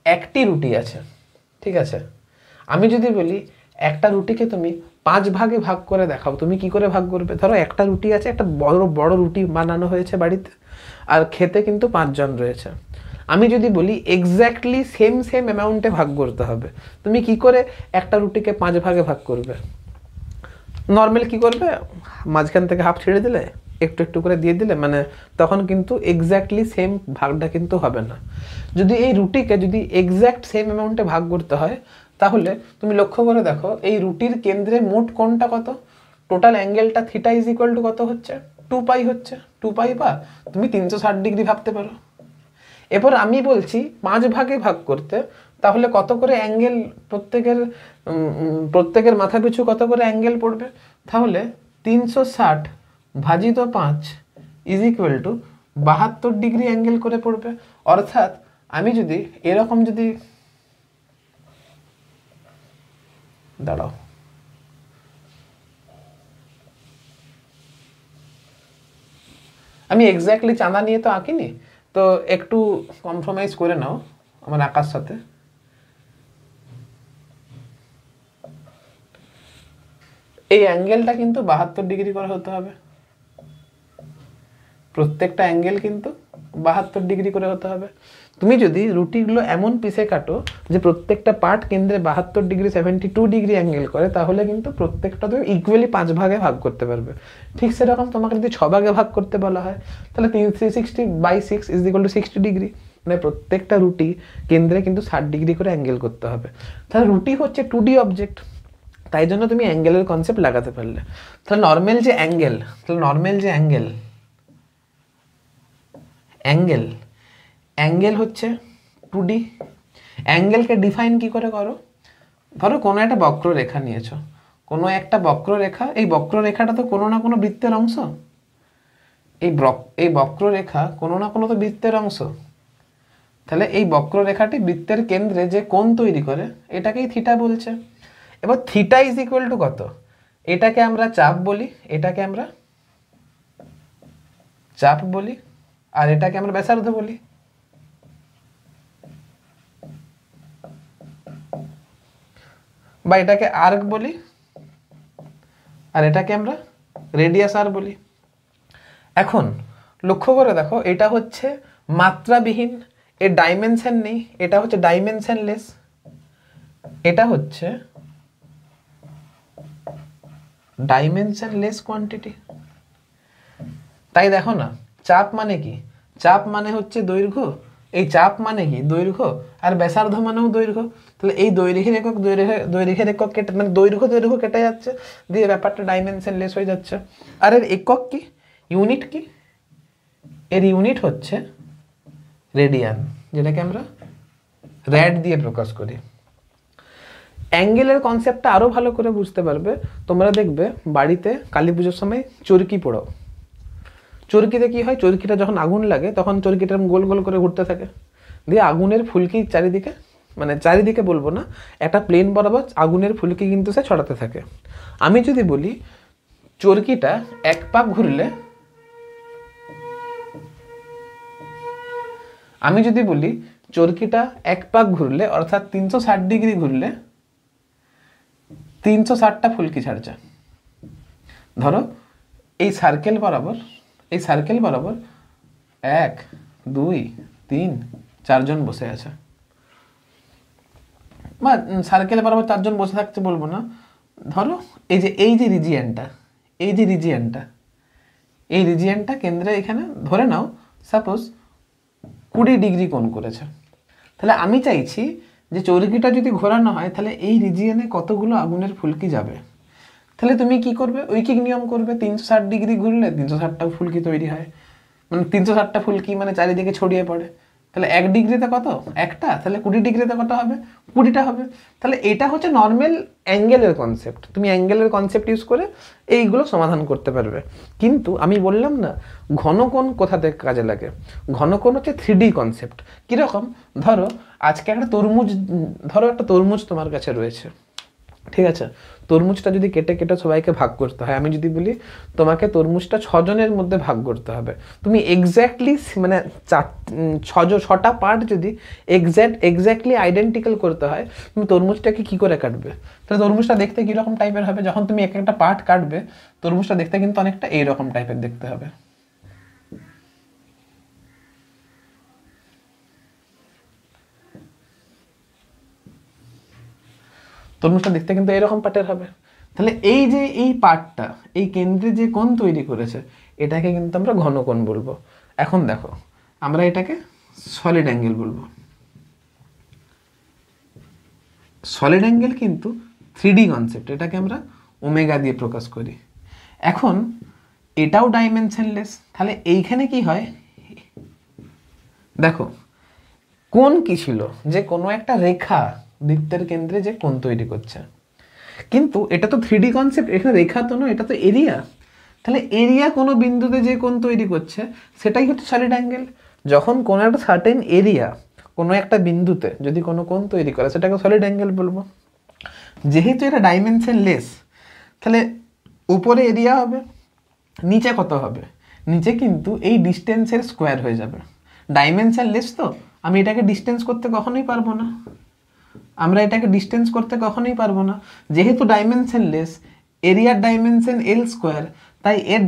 একটি রুটি আছে, ঠিক আছে? আমি যদি বলি একটা রুটিকে তুমি 5 ভাগে ভাগ করে দেখাও, তুমি কি করে ভাগ করবে? ধরো একটা রুটি আছে, একটা বড় বড় রুটি বানানো হয়েছে বাড়িতে, আর খেতে কিন্তু 5 জন রয়েছে। আমি যদি বলি এক্স্যাক্টলি সেম অ্যামাউন্টে ভাগ করতে হবে, তুমি কি করে একটা রুটিকে 5 ভাগে ভাগ করবে? নর্মাল কি করবে, মাঝখান থেকে হাফ ছেড়ে দিলে, একটু একটু করে দিয়ে দিলে, মানে তখন কিন্তু এক্স্যাক্টলি সেম ভাগটা কিন্তু হবে না। যদি এই রুটিকে যদি এক্স্যাক্ট সেম অ্যামাউন্টে ভাগ করতে হয়, তাহলে তুমি লক্ষ্য করে দেখো এই রুটির কেন্দ্রে মোট কোণটা কত, টোটাল অ্যাঙ্গেলটা থিটা ইজ ইকুয়াল টু কত হচ্ছে, 2π হচ্ছে। 2π বা তুমি 360 ডিগ্রি ভাবতে পারো। এরপর আমি বলছি 5 ভাগে ভাগ করতে, তাহলে কত করে অ্যাঙ্গেল প্রত্যেকের মাথা পিছু কত করে অ্যাঙ্গেল পড়বে? তাহলে 360 ভাজিত 5 is equal two 72 degree angle করে পড়বে। অর্থাৎ আমি যদি এরকম যদি দাঁড়াও, আমি এক্স্যাক্টলি চাঁদা নিয়ে তো আঁকিনি, তো একটু কম্প্রোমাইজ করে নাও আমার আঁকার সাথে। এই অ্যাঙ্গেলটা কিন্তু 72 ডিগ্রি করে হতে হবে, প্রত্যেকটা অ্যাঙ্গেল কিন্তু 72 ডিগ্রি করে হতে হবে। তুমি যদি রুটিগুলো এমন পিসে কাটো যে প্রত্যেকটা পার্ট কেন্দ্রে 72 ডিগ্রি 72 ডিগ্রি অ্যাঙ্গেল করে, তাহলে কিন্তু প্রত্যেকটা তুমি ইকুয়ালি 5 ভাগে ভাগ করতে পারবে। ঠিক সেরকম তোমাকে যদি 6 ভাগে ভাগ করতে বলা হয়, তাহলে 360/6 ইজ ইকুয়াল টু 60 ডিগ্রি, মানে প্রত্যেকটা রুটি কেন্দ্রে কিন্তু 60 ডিগ্রি করে অ্যাঙ্গেল করতে হবে। তাহলে রুটি হচ্ছে 2D অবজেক্ট, তাই জন্য তুমি অ্যাঙ্গেলের কনসেপ্ট লাগাতে পারলে। তাহলে নর্মাল যে অ্যাঙ্গেল হচ্ছে 2D। অ্যাঙ্গেলকে ডিফাইন কি করে করো? ধরো কোনো একটা বক্ররেখা নিয়েছো, কোনো একটা বক্ররেখা, এই বক্ররেখাটা তো কোনো না কোনো বৃত্তের অংশ, এই বক্ররেখা কোনো না কোনো তো বৃত্তের অংশ। তাহলে এই বক্ররেখাটি বৃত্তের কেন্দ্রে যে কোণ তৈরি করে এটাকেই থিটা বলছে। এবার থিটা ইজ ইকুয়াল টু কত? এটাকে আমরা চাপ বলি, আর এটাকে আমরা ব্যাসার্ধ বলি। বা এটাকে আর্ক বলি, আর এটাকে আমরা রেডিয়াস আর বলি। এখন লক্ষ্য করে দেখো, এটা হচ্ছে মাত্রাবিহীন, এর ডাইমেনশন নেই, এটা হচ্ছে ডাইমেনশনলেস, এটা হচ্ছে ডাইমেনশনলেস কোয়ান্টিটি। তাই দেখো না, চাপ মানে কি? চাপ মানে হচ্ছে দৈর্ঘ্য, এই চাপ মানে কি? দৈর্ঘ্য, আর ব্যাসার্ধ মানেও দৈর্ঘ্য। তাহলে এই দৈর্ঘ্যের একক দৈর্ঘ্যের একক কেটে, মানে দৈর্ঘ্য কেটে যাচ্ছে, দিয়ে ব্যাপারটা ডাইমেনশনলেস হয়ে যাচ্ছে। আর এর একক কি, ইউনিট কি? এর ইউনিট হচ্ছে রেডিয়ান, যেটাকে আমরা র্যাড দিয়ে প্রকাশ করি। অ্যাঙ্গেলের কনসেপ্টটা আরও ভালো করে বুঝতে পারবে তোমরা দেখবে বাড়িতে কালী পুজোর সময় চরকি পোড়াও। চরকিতে কি হয়, চরকিটা যখন আগুন লাগে তখন চরকিটা গোল গোল করে ঘুরতে থাকে, দিয়ে আগুনের ফুলকি চারিদিকে, মানে চারিদিকে বলবো না, একটা প্লেন বরাবর আগুনের ফুলকি কিন্তু সে ছড়াতে থাকে। আমি যদি বলি চরকিটা এক পাক ঘুরলে, আমি যদি বলি চরকিটা এক পাক ঘুরলে অর্থাৎ 360 ডিগ্রি ঘুরলে 360টা ফুলকি ছাড়ছে। ধরো এই সার্কেল বরাবর 1 2 3 4 জন বসে আছে, বা সার্কেল বরাবর 4 জন বসে থাকতে বলবো না। ধরো এই যে রিজিয়নটা কেন্দ্রে এখানে ধরে নাও সাপোজ 20 ডিগ্রি কোণ করেছে। তাহলে আমি চাইছি যে চৌরকিটা যদি ঘোরানো হয় তাহলে এই রিজিয়নে কতগুলো আগুনের ফুলকি যাবে। তাহলে তুমি কি করবে, ঐকিক নিয়ম করবে, 360 ডিগ্রি ঘুরলে 360টা ফুলকি তৈরি হয়, মানে 360টা ফুলকি মানে চারিদিকে ছড়িয়ে পড়ে। তাহলে 1 ডিগ্রিতে কত? একটা। তাহলে 20 ডিগ্রিতে কত হবে? 20টা হবে। তাহলে এটা হচ্ছে নর্মাল অ্যাঙ্গেলের কনসেপ্ট, তুমি অ্যাঙ্গেলের কনসেপ্ট ইউজ করে এইগুলো সমাধান করতে পারবে। কিন্তু আমি বললাম না ঘনকোণ কোথা থেকে কাজে লাগে। ঘনকোণ হচ্ছে 3D কনসেপ্ট। কীরকম? ধরো আজকে একটা তরমুজ তোমার কাছে রয়েছে, ঠিক আছে? তরমুজটা যদি কেটে কেটে সবাইকে ভাগ করতে হয়, আমি যদি বলি তোমাকে তরমুজটা 6 জনের মধ্যে ভাগ করতে হবে, তুমি এক্স্যাক্টলি মানে 6টা পার্ট যদি এক্স্যাক্টলি আইডেন্টিক্যাল করতে হয়, তুমি তরমুজটাকে কি করে কাটবে? তাহলে তরমুজটা দেখতে কীরকম টাইপের হবে? যখন তুমি এক একটা পার্ট কাটবে তরমুজটা দেখতে কিন্তু অনেকটা এইরকম টাইপের দেখতে হবে। তরমুজটা দেখতে কিন্তু এরকম পার্টের হবে। তাহলে এই যে এই পার্টটা, এই কেন্দ্রে যে কোণ তৈরি করেছে, এটাকে কিন্তু আমরা ঘনকোণ বলবো। এখন দেখো আমরা এটাকে সলিড অ্যাঙ্গেল বলবো। সলিড অ্যাঙ্গেল কিন্তু 3D কনসেপ্ট, এটাকে আমরা ওমেগা দিয়ে প্রকাশ করি। এখন এটাও ডাইমেনশনলেস। তাহলে এইখানে কি হয় দেখো, কোণ কি ছিল? যে কোনো একটা রেখা বৃত্তের কেন্দ্রে যে কোণ তৈরি করছে, কিন্তু এটা তো 3D কনসেপ্ট, এখানে রেখা তো নয়, এটা তো এরিয়া। তাহলে এরিয়া কোনো বিন্দুতে যে কোণ তৈরি করছে সেটাই হচ্ছে সলিড অ্যাঙ্গেল। যখন কোনো একটা সার্টেন এরিয়া কোনো একটা বিন্দুতে যদি কোনো কোণ তৈরি করে সেটাকে সলিড অ্যাঙ্গেল বলবো। যেহেতু এটা ডাইমেনশনলেস, তাহলে উপরে এরিয়া হবে, নিচে কত হবে? নিচে কিন্তু এই ডিস্টেন্সের স্কোয়ার হয়ে যাবে। ডাইমেনশনলেস তো আমি এটাকে ডিস্টেন্স করতে কখনোই পারবো না, যেহেতু ডাইমেনশনলেস, এরিয়ার ডাইমেনশন এল স্কোয়ার, তাই এর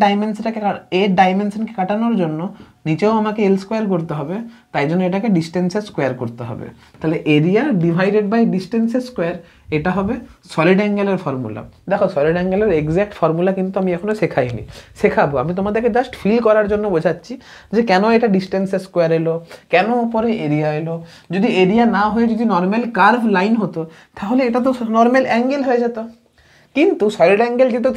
ডাইমেনশনকে কাটানোর জন্য নিচেও আমাকে এল স্কোয়ার করতে হবে, তাই জন্য এটাকে ডিস্টেন্সের স্কোয়ার করতে হবে। তাহলে এরিয়া ডিভাইডেড বাই ডিস্টেন্সের স্কোয়ার, এটা হবে সলিড অ্যাঙ্গেলের ফর্মুলা। দেখো সলিড অ্যাঙ্গেলের এক্স্যাক্ট ফর্মুলা কিন্তু আমি এখনো শেখাবো, আমি তোমাদেরকে জাস্ট ফিল করার জন্য বোঝাচ্ছি যে কেন এটা ডিস্টেন্সের স্কোয়ার এলো, কেন উপরে এরিয়া এলো। যদি এরিয়া না হয়ে যদি নর্মাল কার্ভ লাইন হতো তাহলে এটা তো নর্মাল অ্যাঙ্গেল হয়ে যেত। কিন্তু সলিড অ্যাঙ্গেল যেহেতু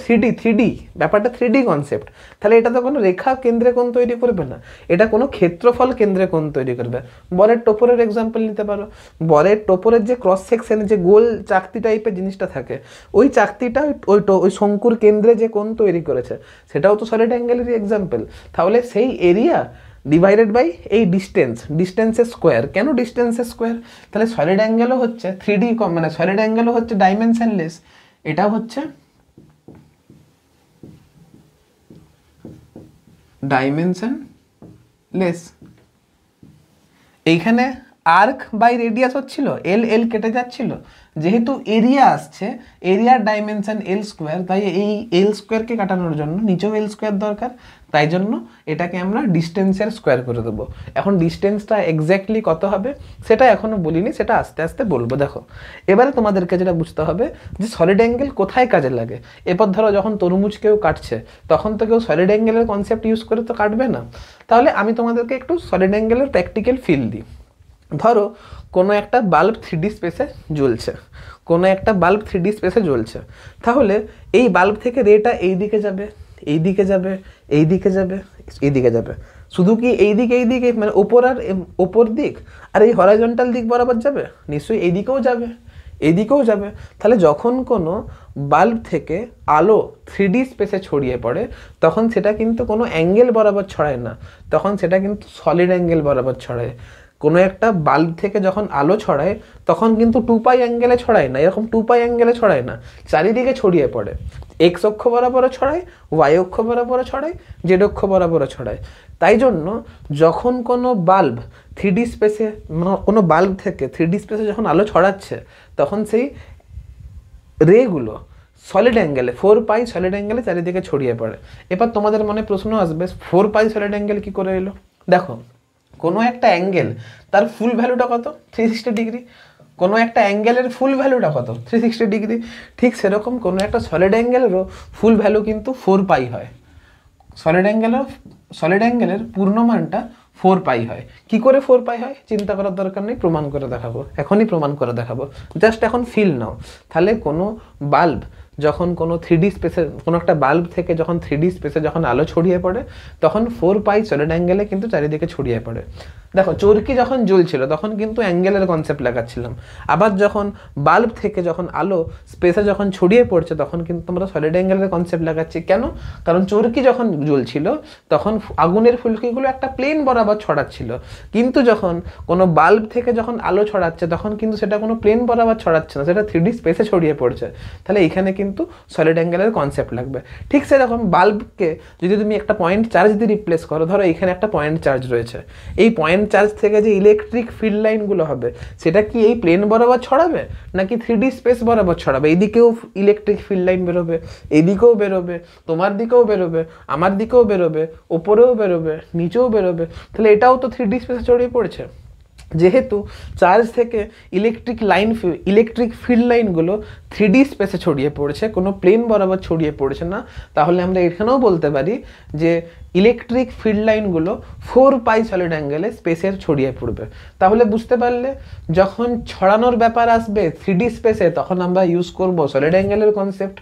3D ব্যাপারটা 3D কনসেপ্ট, তাহলে এটা তো কোনো রেখা কেন্দ্রে কোণ তৈরি করবে না, এটা কোনো ক্ষেত্রফল কেন্দ্রে কোণ তৈরি করবে। বলের টোপরের এক্সাম্পল নিতে পারো, বলের টোপরের যে ক্রস সেকশনে যে গোল চাকতি টাইপের জিনিসটা থাকে, ওই চাকতিটা ওই শঙ্কুর কেন্দ্রে যে কোণ তৈরি করেছে সেটাও তো সলিড অ্যাঙ্গেলেরই এক্সাম্পল। তাহলে সেই এরিয়া ডিভাইডেড বাই এই ডিস্টেন্সের স্কোয়ার। কেন ডিস্টেন্সের স্কোয়ার? তাহলে সলিড অ্যাঙ্গেলও হচ্ছে 3D, মানে সলিড অ্যাঙ্গেলও হচ্ছে ডাইমেনশনলেস, এটা হচ্ছে ডাইমেনশনলেস। এইখানে আর্ক বাই রেডিয়াস হচ্ছিল, এল এল কেটে যাচ্ছিল, যেহেতু এরিয়া আসছে, এরিয়ার ডাইমেনশন এল স্কোয়ার, তাই এই এল স্কোয়ারকে কাটানোর জন্য নিচেও এল স্কোয়ার দরকার, তাই জন্য এটাকে আমরা ডিস্টেন্সের স্কোয়ার করে দেবো। এখন ডিস্টেন্সটা এক্স্যাক্টলি কত হবে সেটা এখনও বলিনি, সেটা আস্তে আস্তে বলবো। দেখো এবারে তোমাদেরকে যেটা বুঝতে হবে যে সলিড অ্যাঙ্গেল কোথায় কাজে লাগে। এরপর ধরো যখন তরমুজ কেউ কাটছে তখন তো কেউ সলিড অ্যাঙ্গেলের কনসেপ্ট ইউজ করে তো কাটবে না, তাহলে আমি তোমাদেরকে একটু সলিড অ্যাঙ্গেলের প্র্যাকটিক্যাল ফিল দিই। ধরো কোনো একটা বাল্ব 3D স্পেসে জ্বলছে, কোনো একটা বাল্ব 3D স্পেসে জ্বলছে, তাহলে এই বাল্ব থেকে রেটা এই দিকে যাবে, এই দিকে যাবে, এই দিকে যাবে, এই দিকে যাবে। শুধু কি এই দিকে মানে ওপর আর ওপর দিক আর এই হরাইজন্টাল দিক বরাবর যাবে? নিশ্চয়ই এই দিকেও যাবে, এদিকেও যাবে। তাহলে যখন কোনো বাল্ব থেকে আলো 3D স্পেসে ছড়িয়ে পড়ে তখন সেটা কিন্তু কোনো অ্যাঙ্গেল বরাবর ছড়ায় না, তখন সেটা কিন্তু সলিড অ্যাঙ্গেল বরাবর ছড়ায়। কোনো একটা বাল্ব থেকে যখন আলো ছড়ায় তখন কিন্তু 2π অ্যাঙ্গেলে ছড়ায় না, এরকম 2π অ্যাঙ্গেলে ছড়ায় না, চারিদিকে ছড়িয়ে পড়ে। এক্স অক্ষ বরাবরও ছড়ায়, ওয়াই অক্ষ বরাবরও ছড়ায়, জেড অক্ষ বরাবরও ছড়ায়। তাই জন্য যখন কোনো বাল্ব 3D স্পেসে, কোনো বাল্ব থেকে 3D স্পেসে যখন আলো ছড়াচ্ছে তখন সেই রেগুলো সলিড অ্যাঙ্গেলে 4π সলিড অ্যাঙ্গেলে চারিদিকে ছড়িয়ে পড়ে। এবার তোমাদের মনে প্রশ্ন আসবে 4π সলিড অ্যাঙ্গেল কী করে এলো? দেখো কোনো একটা অ্যাঙ্গেল তার ফুল ভ্যালুটা কত? 360 ডিগ্রি। কোনো একটা অ্যাঙ্গেলের ফুল ভ্যালুটা কত? 360 ডিগ্রি। ঠিক সেরকম কোনো একটা সলিড অ্যাঙ্গেলেরও ফুল ভ্যালু কিন্তু 4π হয়। সলিড অ্যাঙ্গেলের পূর্ণমানটা 4π হয়। কি করে 4π হয় চিন্তা করার দরকার নেই, প্রমাণ করে দেখাবো, এখনই প্রমাণ করে দেখাবো, জাস্ট এখন ফিল নাও। তাহলে কোনো বাল্ব যখন কোনো 3D স্পেসে, কোনো একটা বাল্ব থেকে যখন 3D স্পেসে যখন আলো ছড়িয়ে পড়ে তখন 4π সলিড অ্যাঙ্গেলে কিন্তু চারিদিকে ছড়িয়ে পড়ে। দেখো চরকি যখন জ্বলছিল তখন কিন্তু অ্যাঙ্গেলের কনসেপ্ট লাগাচ্ছিলাম, আবার যখন বাল্ব থেকে যখন আলো স্পেসে যখন ছড়িয়ে পড়ছে তখন কিন্তু আমরা সলিড অ্যাঙ্গেলের কনসেপ্ট লাগাচ্ছি। কেন? কারণ চরকি যখন জ্বলছিল তখন আগুনের ফুলকিগুলো একটা প্লেন বরাবর ছড়াচ্ছিল, কিন্তু যখন কোনো বাল্ব থেকে যখন আলো ছড়াচ্ছে তখন কিন্তু সেটা কোনো প্লেন বরাবর ছড়াচ্ছে না, সেটা 3D স্পেসে ছড়িয়ে পড়ছে। তাহলে এখানে কিন্তু সলিড অ্যাঙ্গেলের কনসেপ্ট লাগবে। ঠিক সেরকম বাল্বকে যদি তুমি একটা পয়েন্ট চার্জ দিয়ে রিপ্লেস করো, ধরো এখানে একটা পয়েন্ট চার্জ রয়েছে, এই পয়েন্ট চার্জ থেকে যে ইলেকট্রিক ফিল্ড লাইনগুলো হবে সেটা কি এই প্লেন বরাবর ছড়াবে নাকি 3D স্পেস বরাবর ছড়াবে? এইদিকেও ইলেকট্রিক ফিল্ড লাইন বেরোবে, এদিকেও বেরোবে, তোমার দিকেও বেরোবে, আমার দিকেও বেরোবে, ওপরেও বেরোবে, নিচেও বেরোবে। তাহলে এটাও তো 3D স্পেসে ছড়িয়ে পড়েছে। যেহেতু চার্জ থেকে ইলেকট্রিক ফিল্ড লাইনগুলো 3D স্পেসে ছড়িয়ে পড়েছে, কোনো প্লেন বরাবর ছড়িয়ে পড়েছে না, তাহলে আমরা এখানেও বলতে পারি যে ইলেকট্রিক ফিল্ড লাইনগুলো 4π সলিড অ্যাঙ্গেলে স্পেসের ছড়িয়ে পড়বে। তাহলে বুঝতে পারলে যখন ছড়ানোর ব্যাপার আসবে 3D স্পেসে তখন আমরা ইউজ করব সলিড অ্যাঙ্গেলের কনসেপ্ট,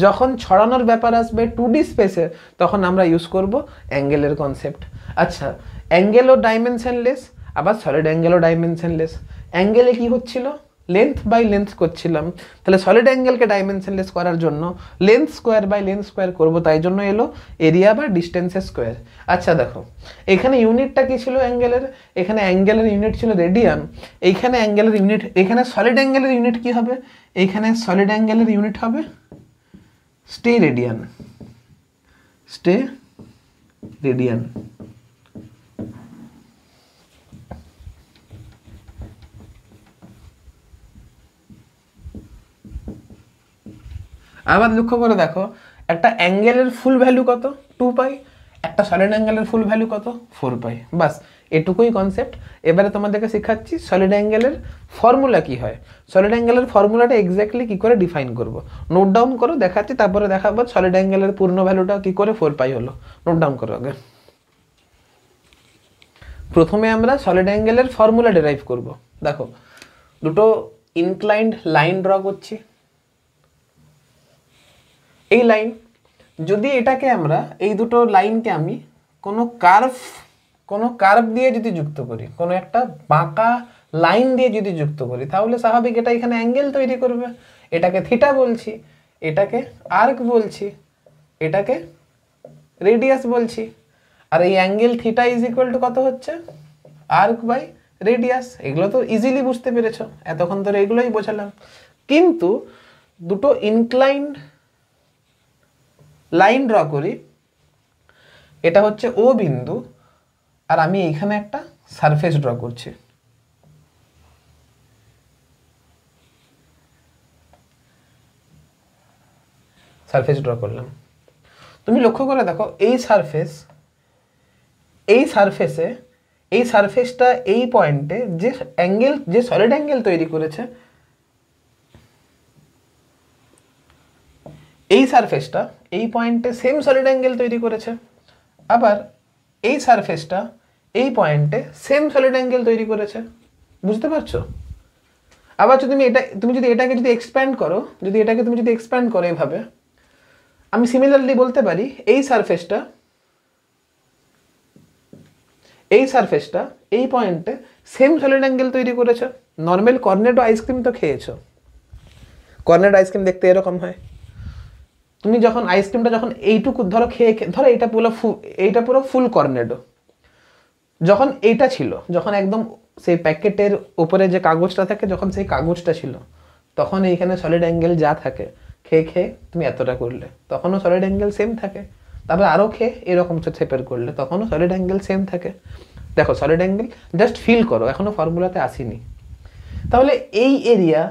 যখন ছড়ানোর ব্যাপার আসবে 2D স্পেসে তখন আমরা ইউজ করব অ্যাঙ্গেলের কনসেপ্ট। আচ্ছা, অ্যাঙ্গেলও ডাইমেনশনলেস, আবার সলিড অ্যাঙ্গেলও ডাইমেনশনলেস। অ্যাঙ্গেলে কি হচ্ছিল? লেন্থ বাই লেন্থ করছিলাম, তাহলে সলিড অ্যাঙ্গেলকে ডাইমেনশনলেস করার জন্য length square by length square করবো, তাই জন্য এলো এরিয়া বা ডিস্টেন্সের স্কোয়ার। আচ্ছা দেখো এখানে ইউনিটটা কি ছিল অ্যাঙ্গেলের? এখানে অ্যাঙ্গেলের ইউনিট ছিল রেডিয়ান, এইখানে অ্যাঙ্গেলের ইউনিট, এখানে সলিড অ্যাঙ্গেলের ইউনিট কি হবে? এইখানে সলিড অ্যাঙ্গেলের ইউনিট হবে স্টে রেডিয়ান, স্টে রেডিয়ান। আবার লক্ষ্য করে দেখো একটা অ্যাঙ্গেলের ফুল ভ্যালু কত? 2π, একটা সলিড অ্যাঙ্গেলের ফুল ভ্যালু কত? 4π। বাস এটুকুই কনসেপ্ট। এবারে তোমাদেরকে শেখাচ্ছি সলিড অ্যাঙ্গেলের ফর্মুলা কি হয়। সলিড অ্যাঙ্গেলের ফর্মুলাটা এক্স্যাক্টলি কি করে ডিফাইন করব নোট ডাউন করো, দেখাচ্ছি, তারপরে দেখাবো সলিড অ্যাঙ্গেলের পূর্ণ ভ্যালুটা কি করে 4π হলো। নোট ডাউন করো আগে। প্রথমে আমরা সলিড অ্যাঙ্গেলের ফর্মুলা ডেরাইভ করব। দেখো দুটো ইনক্লাইন্ড লাইন ড্র করছি, এই লাইন যদি এটাকে আমরা এই দুটো লাইনকে আমি কোনো কার্ভ দিয়ে যদি যুক্ত করি, কোনো একটা বাঁকা লাইন দিয়ে যদি যুক্ত করি, তাহলে স্বাভাবিক এটা এখানে অ্যাঙ্গেল তৈরি করবে। এটাকে থিটা বলছি, এটাকে আর্ক বলছি, এটাকে রেডিয়াস বলছি। আর এই angle theta is equal to কত হচ্ছে? Arc by radius. এগুলো তো ইজিলি বুঝতে পেরেছ, এতক্ষণ ধরে এগুলোই বোঝালাম। কিন্তু দুটো ইনক্লাইন্ড লাইন ড্র করি, এটা হচ্ছে ও বিন্দু আর আমি এইখানে একটা সারফেস ড্র করছি। সারফেস ড্র করলাম। তুমি লক্ষ্য করে দেখো এই সারফেসে এই সারফেসটা এই পয়েন্টে যে অ্যাঙ্গেল, যে সলিড অ্যাঙ্গেল তৈরি করেছে, এই সারফেসটা এই পয়েন্টে সেম সলিড অ্যাঙ্গেল তৈরি করেছে, আবার এই সারফেসটা এই পয়েন্টে সেম সলিড অ্যাঙ্গেল তৈরি করেছে। বুঝতে পারছো? আবার তুমি যদি এটাকে এক্সপ্যান্ড করো, তুমি যদি এক্সপ্যান্ড করো এভাবে, আমি সিমিলারলি বলতে পারি এই সারফেসটা এই পয়েন্টে সেম সলিড অ্যাঙ্গেল তৈরি করেছে। নর্মাল কর্নেডো আইসক্রিম তো খেয়েছো, কর্নেডো আইসক্রিম দেখতে এরকম হয়। তুমি যখন আইসক্রিমটা যখন এইটুকু ধরো ধরো এইটা পুরো ফুল কর্নেডো, যখন এইটা ছিল, যখন একদম সেই প্যাকেটের উপরে যে কাগজটা থাকে, যখন সেই কাগজটা ছিল, তখন এইখানে সলিড অ্যাঙ্গেল যা থাকে, খেয়ে তুমি এতটা করলে তখনও সলিড অ্যাঙ্গেল সেম থাকে। তারপরে আরও এরকম শেপের করলে তখনও সলিড অ্যাঙ্গেল সেম থাকে। দেখো সলিড অ্যাঙ্গেল জাস্ট ফিল করো, এখনো ফর্মুলাতে আসিনি। তাহলে এই এরিয়া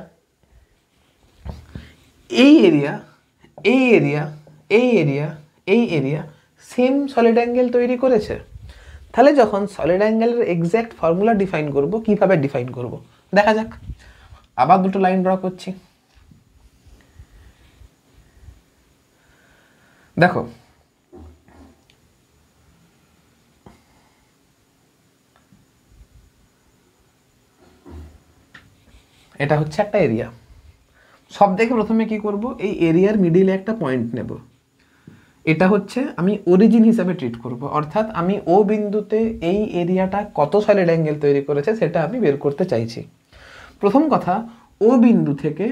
সেম সলিড অ্যাঙ্গেল তৈরি করেছে। তাহলে যখন সলিড অ্যাঙ্গেলের এক্স্যাক্ট ফর্মুলা ডিফাইন করব, কিভাবে ডিফাইন করব দেখা যাক। আবার দুটো লাইন ড্র করছি। দেখো এটা হচ্ছে একটা এরিয়া। সব থেকে প্রথমে কি করব, এই এরিয়ার মিডিলে একটা পয়েন্ট নেব। এটা হচ্ছে আমি অরিজিন হিসাবে ট্রিট করব, অর্থাৎ আমি ও বিন্দুতে এই এরিয়াটা কত সলিড অ্যাঙ্গেল তৈরি করেছে সেটা আমি বের করতে চাইছি। প্রথম কথা, ও বিন্দু থেকে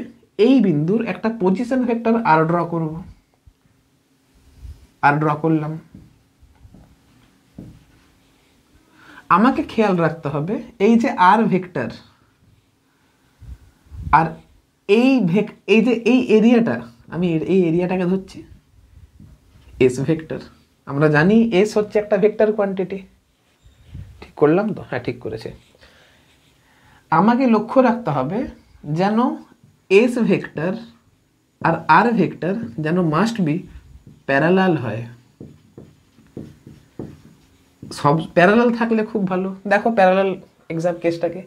এই বিন্দুর একটা পজিশন ভেক্টর আর ড্র করব। আর ড্র করলাম। আমাকে খেয়াল রাখতে হবে এই যে আর ভেক্টর আর এই এরিয়াটা, আমি এই এরিয়াটাকে ধরছি এস ভেক্টর। আমরা জানি এস হচ্ছে একটা ভেক্টর কোয়ান্টিটি। ঠিক করলাম তো? হ্যাঁ, ঠিক করেছে। আমাকে লক্ষ্য রাখতে হবে যেন এস ভেক্টর আর আর ভেক্টর যেন মাস্ট বি প্যারালাল হয়। সব প্যারালাল থাকলে খুব ভালো। দেখো প্যারালাল এক্সাম কেসটাকে,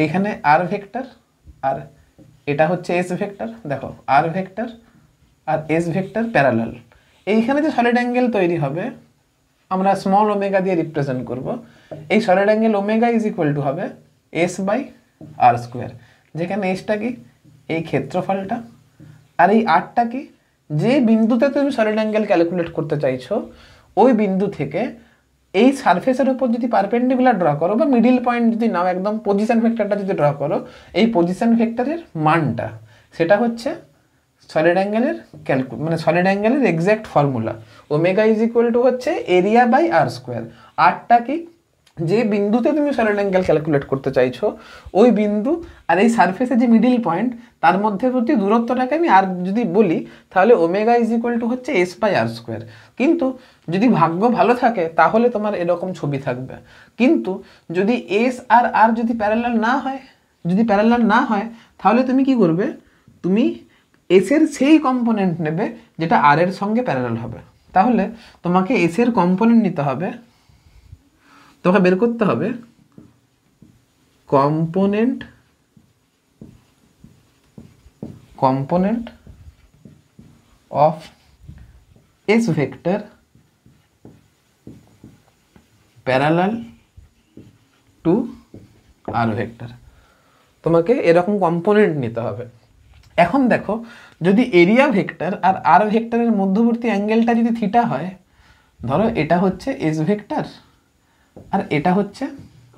এখানে আর ভেক্টর আর এটা হচ্ছে এস ভেক্টর। দেখো আর ভেক্টর আর এস ভেক্টর প্যারালাল। এইখানে যে সলিড অ্যাঙ্গেল তৈরি হবে আমরা স্মল ওমেগা দিয়ে রিপ্রেজেন্ট করব। এই solid angle omega is equal to হবে এস বাই আর স্কোয়ার, যেখানে এসটা কি এই ক্ষেত্রফলটা আর এই আরটা কি যে বিন্দুতে তুমি সলিড অ্যাঙ্গেল ক্যালকুলেট করতে চাইছো, ওই বিন্দু থেকে এই সারফেসের উপর যদি পারপেন্ডিকুলার ড্র করো বা মিডিল পয়েন্ট যদি নাও, একদম পজিশন ভেক্টরটা যদি ড্র করো, এই পজিশন ভেক্টরের মানটা সেটা হচ্ছে সলিড অ্যাঙ্গেলের মানে সলিড অ্যাঙ্গেলের exact formula. Omega is equal to হচ্ছে এরিয়া বাই আর স্কোয়ার। আরটা কি যে বিন্দুতে তুমি সলিড অ্যাঙ্গেল ক্যালকুলেট করতে চাইছো, ওই বিন্দু আর এই সারফেসের যে মিডিল পয়েন্ট তার মধ্যে যদি দূরত্বটাকে আমি আর যদি বলি, তাহলে ওমেগা ইজ ইকুয়াল টু হচ্ছে এস বাই আর স্কোয়ার। কিন্তু যদি ভাগ্য ভালো থাকে তাহলে তোমার এরকম ছবি থাকবে। কিন্তু যদি এস আর আর যদি প্যারালাল না হয় তাহলে তুমি কি করবে, তুমি এস এর সেই কম্পোনেন্ট নেবে যেটা আর এর সঙ্গে প্যারালাল হবে। তাহলে তোমাকে এস এর কম্পোনেন্ট নিতে হবে, তোমাকে বের করতে হবে component of s vector parallel to r vector. তোমাকে এরকম কম্পোনেন্ট নিতে হবে। এখন দেখো যদি এরিয়া ভেক্টর আর আর ভেক্টরের মধ্যবর্তী অ্যাঙ্গেলটা যদি থিটা হয়, ধরো এটা হচ্ছে এস ভেক্টর আর এটা হচ্ছে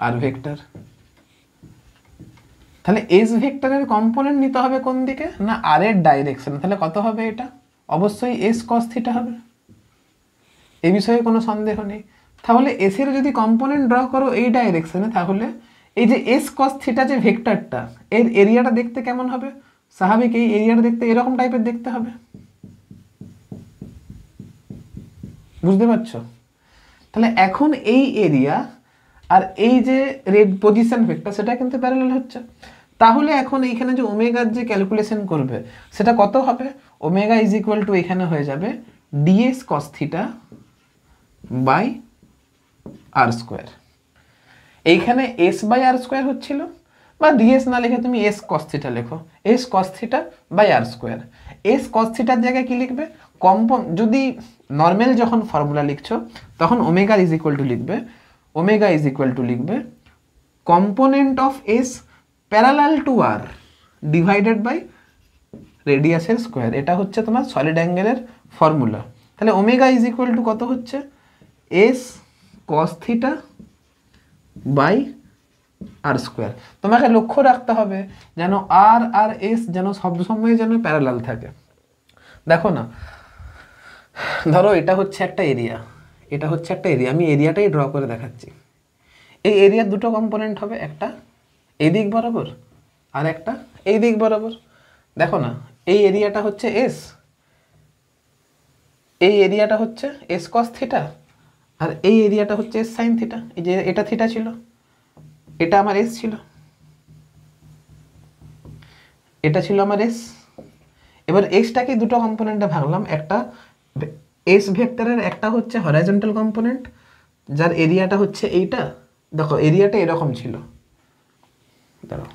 আর ভেক্টর, তাহলে এস ভেক্টরের কম্পোনেন্ট নিতে হবে কোন দিকে না আর এর ডাইরেকশন। তাহলে কত হবে এটা? অবশ্যই এস কস থিটা হবে, এই বিষয়ে কোনো সন্দেহ নেই। তাহলে এস এর যদি কম্পোনেন্ট ড্র করো এই ডাইরেকশনে, তাহলে এই যে এস কস থিটা যে ভেক্টরটা, এর এরিয়াটা দেখতে কেমন হবে? স্বাভাবিক এই এরিয়াটা দেখতে এরকম টাইপের দেখতে হবে। বুঝতে পারছো? তাহলে এখন এই এরিয়া আর এই যে রেড পজিশন ভেক্টর সেটা কিন্তু প্যারালাল হচ্ছে। তাহলে এখন এইখানে যে ওমেগার যে ক্যালকুলেশন করবে সেটা কত হবে, ওমেগা ইজ ইকুয়াল টু এখানে হয়ে যাবে ds cos theta by r square. এইখানে এস বাই আর স্কোয়ার হচ্ছিল, বা ডিএস না লিখে তুমি এস কস থিটা লেখো, s cos theta by r square. S cos থিটার জায়গায় কি লিখবে, যদি নর্মাল যখন ফর্মুলা লিখছো তখন ওমেগা ইজ ইকুয়াল টু লিখবে, ওমেগা ইজ ইকুয়াল টু লিখবে component of S parallel to r divided by রেডিয়াসের স্কোয়ার। এটা হচ্ছে তোমার সলিড অ্যাঙ্গেলের ফর্মুলা। তাহলে ওমেগা ইজ ইকুয়াল টু কত হচ্ছে, S cos theta by r square. তোমাকে লক্ষ্য রাখতে হবে যেন আর আর এস যেন সবসময় যেন প্যারালাল থাকে। দেখো না, ধরো এটা হচ্ছে একটা এরিয়া, এটা হচ্ছে একটা এরিয়া, আমি এরিয়াটাই ড্র করে দেখাচ্ছি। এই এরিয়ার দুটো কম্পোনেন্ট হবে, একটা এই দিক বরাবর আর একটা এই দিক বরাবর। দেখো না, এই এরিয়াটা হচ্ছে এস, এই এরিয়াটা হচ্ছে এস কস থিটা, আর এই এরিয়াটা হচ্ছে এস সাইন থিটা। এই যে এটা থিটা ছিল, এটা আমার এস ছিল, এটা ছিল আমার এস। এবার এক্সটাকে দুটো কম্পোনেন্টে ভাগলাম, একটা এস ভেক্টরের একটা হচ্ছে হরাইজন্টাল কম্পোনেন্ট যার এরিয়াটা হচ্ছে এইটা। দেখো এরিয়াটা এরকম ছিল, দাঁড়াও,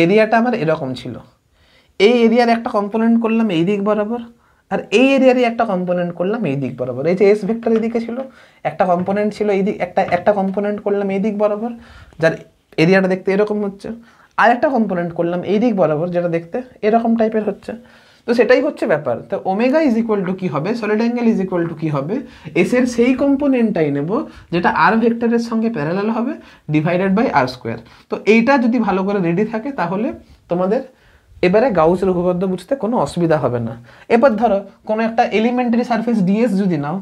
এরিয়াটা আমার এরকম ছিল। এই এরিয়ার একটা কম্পোনেন্ট করলাম এই দিক বরাবর, আর এই এরিয়ারই একটা কম্পোনেন্ট করলাম এই দিক বরাবর। এই যে এস ভেক্টর এদিকে ছিল, একটা কম্পোনেন্ট ছিল এই দিক, একটা কম্পোনেন্ট করলাম এই দিক বরাবর যার এরিয়াটা দেখতে এরকম হচ্ছে, আর একটা কম্পোনেন্ট করলাম এই দিক বরাবর যেটা দেখতে এরকম টাইপের হচ্ছে। তো সেটাই হচ্ছে ব্যাপার। তো ওমেগা ইজ ইকুয়াল টু কী হবে, solid angle is equal to কী হবে, এস এর সেই কম্পোনেন্টটাই নেব যেটা আর ভেক্টরের সঙ্গে প্যারালাল হবে ডিভাইডেড বাই আর স্কোয়ার। তো এইটা যদি ভালো করে রেডি থাকে তাহলে তোমাদের এবারে গাউসের উপপাদ্য বুঝতে কোনো অসুবিধা হবে না। এবার ধরো কোনো একটা এলিমেন্টারি সারফেস ডিএস যদি নাও,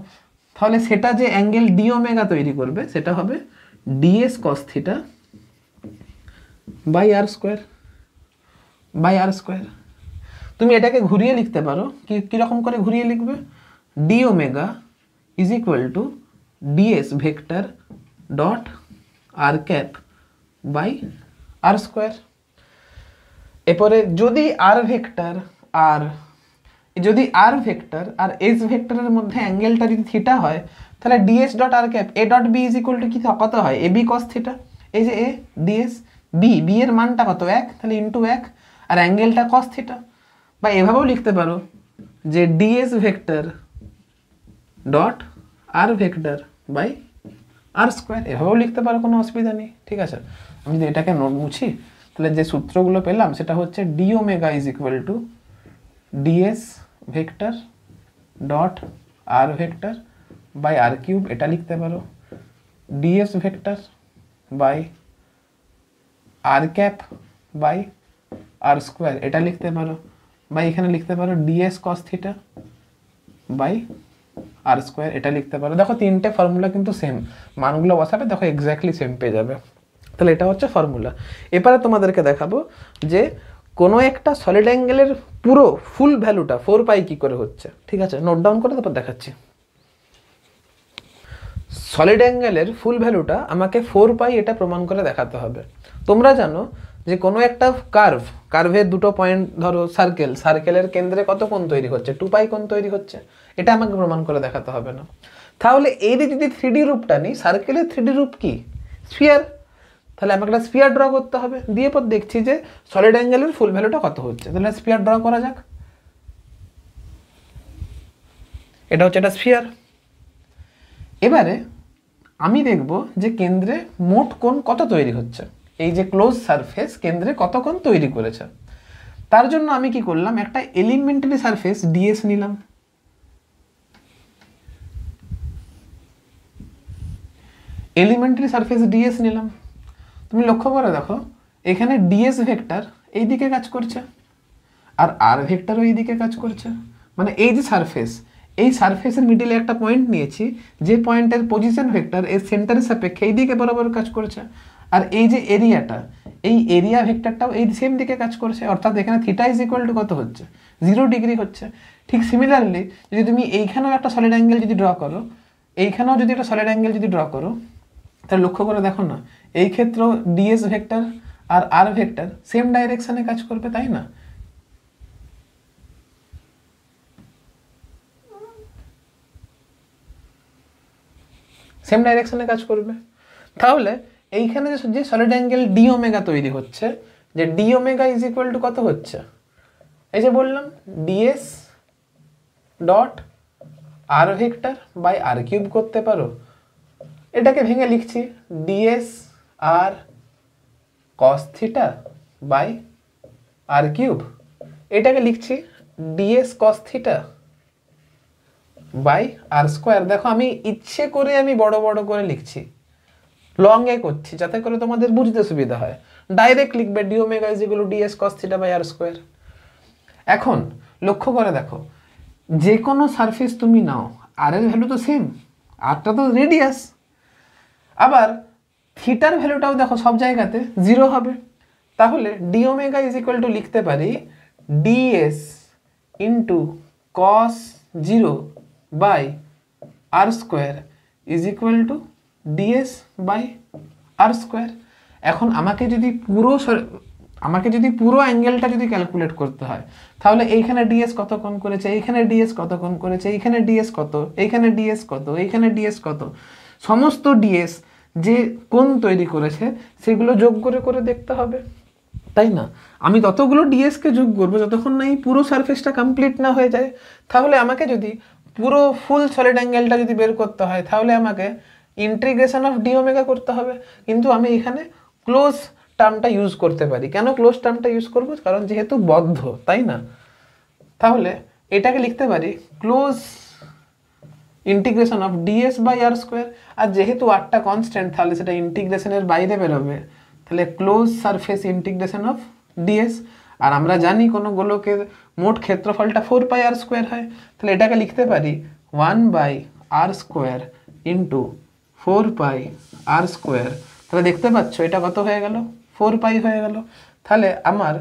তাহলে সেটা যে অ্যাঙ্গেল ডি ওমেগা তৈরি করবে সেটা হবে ds cos theta by r square, by r square. তুমি এটাকে ঘুরিয়ে লিখতে পারো, কীরকম করে ঘুরিয়ে লিখবে, d omega is equal to ds vector dot r cap by r square. এরপরে যদি আর ভেক্টর আর এস ভেক্টরের মধ্যে অ্যাঙ্গেলটা যদি থিটা হয় তাহলে ds dot r cap a dot b is equal to কি কত হয়, এ বি কস থিটা। এই যে এ ডিএস বি এর মানটা কত 1, তাহলে ইন্টু 1, আর অ্যাঙ্গেলটা কস থিটা। বা এভাবেও লিখতে পারো যে ds vector dot r vector by r square, এভাবেও লিখতে পারো, কোনো অসুবিধা নেই। ঠিক আছে, আমি যদি এটাকে নোট মুছি তাহলে যে সূত্রগুলো পেলাম সেটা হচ্ছে d omega is equal to ds vector dot r vector by r cube, এটা লিখতে পারো ds vector by r cap by r square, এটা লিখতে পারো, বা এখানে লিখতে পারো ds cos theta by r square, এটা লিখতে পারো। দেখো তিনটে ফর্মুলা কিন্তু সেম, মানগুলো বসাবে দেখো এক্স্যাক্টলি সেম পেয়ে যাবে। তাহলে এটা হচ্ছে ফর্মুলা। এবারে তোমাদেরকে দেখাবো যে কোনো একটা সলিড অ্যাঙ্গেলের পুরো ফুল ভ্যালুটা 4 পাই কী করে হচ্ছে। ঠিক আছে, নোট ডাউন করে তারপর দেখাচ্ছি। সলিড অ্যাঙ্গেলের ফুল ভ্যালুটা আমাকে 4 পাই এটা প্রমাণ করে দেখাতে হবে। তোমরা জানো যে কোনো একটা কার্ভের দুটো পয়েন্ট, ধরো সার্কেলের কেন্দ্রে কত কোণ তৈরি হচ্ছে, 2 পাই কোণ তৈরি হচ্ছে, এটা আমাকে প্রমাণ করে দেখাতে হবে না। তাহলে এই যদি 3D রূপটা নিই, সার্কেলের 3D রূপ কি, স্ফিয়ার, তাহলে আমাকে একটা স্ফিয়ার ড্র করতে হবে। দিয়ে পর দেখছি যে সলিড অ্যাঙ্গেলের ফুল ভ্যালুটা কত হচ্ছে, তাহলে স্ফিয়ার ড্র করা যাক। এটা হচ্ছে একটা স্ফিয়ার। এবারে আমি দেখব যে কেন্দ্রে মোট কোণ কত তৈরি হচ্ছে, এই যে ক্লোজ সারফেস কেন্দ্রে কত কোণ তৈরি করেছে। তার জন্য আমি কি করলাম, একটা এলিমেন্টারি সারফেস ডিএস নিলাম, এলিমেন্টারি সারফেস ডিএস নিলাম। তুমি লক্ষ্য করে দেখো এখানে ডিএস ভেক্টর এই দিকে কাজ করছে আর আর ভেক্টরও এই দিকে কাজ করছে। মানে এই যে সারফেস, এই সারফেসের মিডিলে একটা পয়েন্ট নিয়েছি, যে পয়েন্টের পজিশন ভেক্টর এর সেন্টারের সাপেক্ষে এই দিকে বরাবর কাজ করছে। আর এই যে এরিয়াটা, এই এরিয়া ভেক্টরটাও এই সেম দিকে কাজ করছে, অর্থাৎ এখানে থিটা ইজ ইকুয়াল টু কত হচ্ছে, 0 ডিগ্রি হচ্ছে। ঠিক সিমিলারলি যদি তুমি এইখানেও একটা সলিড অ্যাঙ্গেল যদি ড্র করো, এইখানেও যদি একটা সলিড অ্যাঙ্গেল যদি ড্র করো, তাহলে লক্ষ্য করে দেখো না, এই ক্ষেত্রেও ডিএস ভেক্টর আর আর ভেক্টর সেম ডাইরেকশনে কাজ করবে, তাই না? সেম ডাইরেকশনে কাজ করবে। তাহলে এইখানে যে সলিড অ্যাঙ্গেল ডি ওমেগা তৈরি হচ্ছে, যে d omega is equal to কত হচ্ছে, এই যে বললাম ds dot r vector by r cube করতে পারো। এটাকে ভেঙে লিখছি ds r cos theta by r cube. এটাকে লিখছি ds cos theta by r square. দেখো আমি ইচ্ছে করে আমি বড় বড় করে লিখছি, লং এ করছি যাতে করে তোমাদের বুঝতে সুবিধা হয়। ডাইরেক্ট লিখবে d omega is equal to ds cos theta by r square. এখন লক্ষ্য করে দেখো, যে কোনো সারফেস তুমি নাও, আর এর ভ্যালু তো সেম, আরটা তো রেডিয়াস, আবার থিটার ভ্যালুটাও দেখো সব জায়গাতে 0 হবে। তাহলে d omega is equal to লিখতে পারি ds into cos 0 by r square is equal to ds by r square. এখন আমাকে যদি পুরো অ্যাঙ্গেলটা যদি ক্যালকুলেট করতে হয়, তাহলে এইখানে ডিএস কত কোণ করেছে, এইখানে ডিএস কত কোণ করেছে, এইখানে ডিএস কত, এইখানে ডিএস কত, এইখানে ডিএস কত, সমস্ত ডিএস যে কোণ তৈরি করেছে সেগুলো যোগ করে করে দেখতে হবে, তাই না? আমি ততগুলো ডিএসকে যোগ করবো যতক্ষণ না এই পুরো সারফেসটা কমপ্লিট না হয়ে যায়। তাহলে আমাকে যদি পুরো ফুল সলিড অ্যাঙ্গেলটা যদি বের করতে হয়, তাহলে আমাকে ইন্টিগ্রেশন অফ ডি ওমেগা করতে হবে। কিন্তু আমি এখানে ক্লোজ টার্মটা ইউজ করতে পারি। কেন ক্লোজ টার্মটা ইউজ করবো? কারণ যেহেতু বদ্ধ, তাই না? তাহলে এটাকে লিখতে পারি close integration of DS by r square. আর যেহেতু আরটা কনস্ট্যান্ট, তাহলে সেটা ইন্টিগ্রেশনের বাইরে বেরোবে, তাহলে close surface integration of DS. আর আমরা জানি কোনো গোলকের মোট ক্ষেত্রফলটা 4 পাই আর স্কোয়ার হয়, তাহলে এটাকে লিখতে পারি 1 by r square into 4 pi r square. তাহলে দেখতে পাচ্ছ এটা কত হয়ে গেল, 4 পাই হয়ে গেল। তাহলে আমার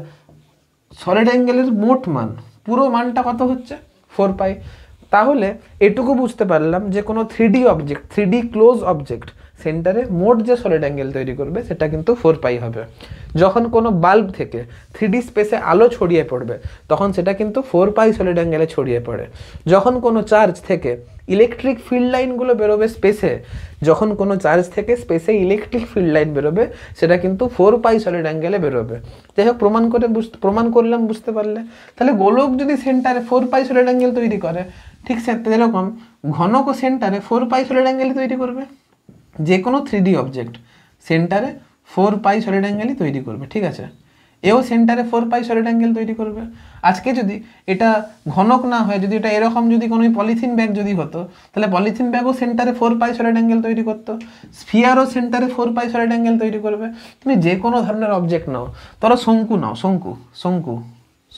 সলিড অ্যাঙ্গেলের মোট মান, পুরো মানটা কত হচ্ছে, 4 পাই। তাহলে এটুকু বুঝতে পারলাম যে কোনো 3D object, 3D close object সেন্টারে মোট যে সলিড অ্যাঙ্গেল তৈরি করবে সেটা কিন্তু 4 পাই হবে। যখন কোনো বাল্ব থেকে 3D স্পেসে আলো ছড়িয়ে পড়বে তখন সেটা কিন্তু 4 পাই সলিড অ্যাঙ্গেলে ছড়িয়ে পড়ে। যখন কোনো চার্জ থেকে ইলেকট্রিক ফিল্ড লাইনগুলো বেরোবে স্পেসে, যখন কোনো চার্জ থেকে স্পেসে ইলেকট্রিক ফিল্ড লাইন বেরোবে সেটা কিন্তু 4 পাই সলিড অ্যাঙ্গেলে বেরোবে। যাই হোক, প্রমাণ করলাম, বুঝতে পারলে? তাহলে গোলক যদি সেন্টারে 4 পাই সলিড অ্যাঙ্গেল তৈরি করে, ঠিক সেরকম ঘনকও সেন্টারে 4 পাই সলিড অ্যাঙ্গেল তৈরি করবে। যে কোনো 3D অবজেক্ট সেন্টারে 4 পাই সলিড অ্যাঙ্গেলই তৈরি করবে, ঠিক আছে? এও সেন্টারে 4 পাই সলিড অ্যাঙ্গেল তৈরি করবে। আজকে যদি এটা ঘনক না হয়, যদি এটা এরকম যদি কোনো পলিথিন ব্যাগ যদি হতো, তাহলে পলিথিন ব্যাগও সেন্টারে 4 পাই সলিড অ্যাঙ্গেল তৈরি করতো, স্ফিয়ারও সেন্টারে 4 পাই সলিড অ্যাঙ্গেল তৈরি করবে। তুমি যে কোনো ধরনের অবজেক্ট নাও, ধরো শঙ্কু নাও,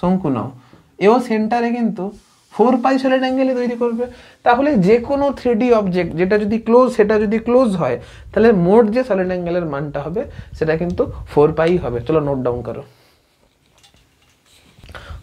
শঙ্কু নাও, এও সেন্টারে কিন্তু 4 পাই সলিড অ্যাঙ্গেলে তৈরি করবে। তাহলে যে কোনো 3D অবজেক্ট যেটা যদি ক্লোজ হয়, তাহলে মোট যে সলিড অ্যাঙ্গেলের মানটা হবে সেটা কিন্তু 4 পাই হবে। চলো নোট ডাউন করো।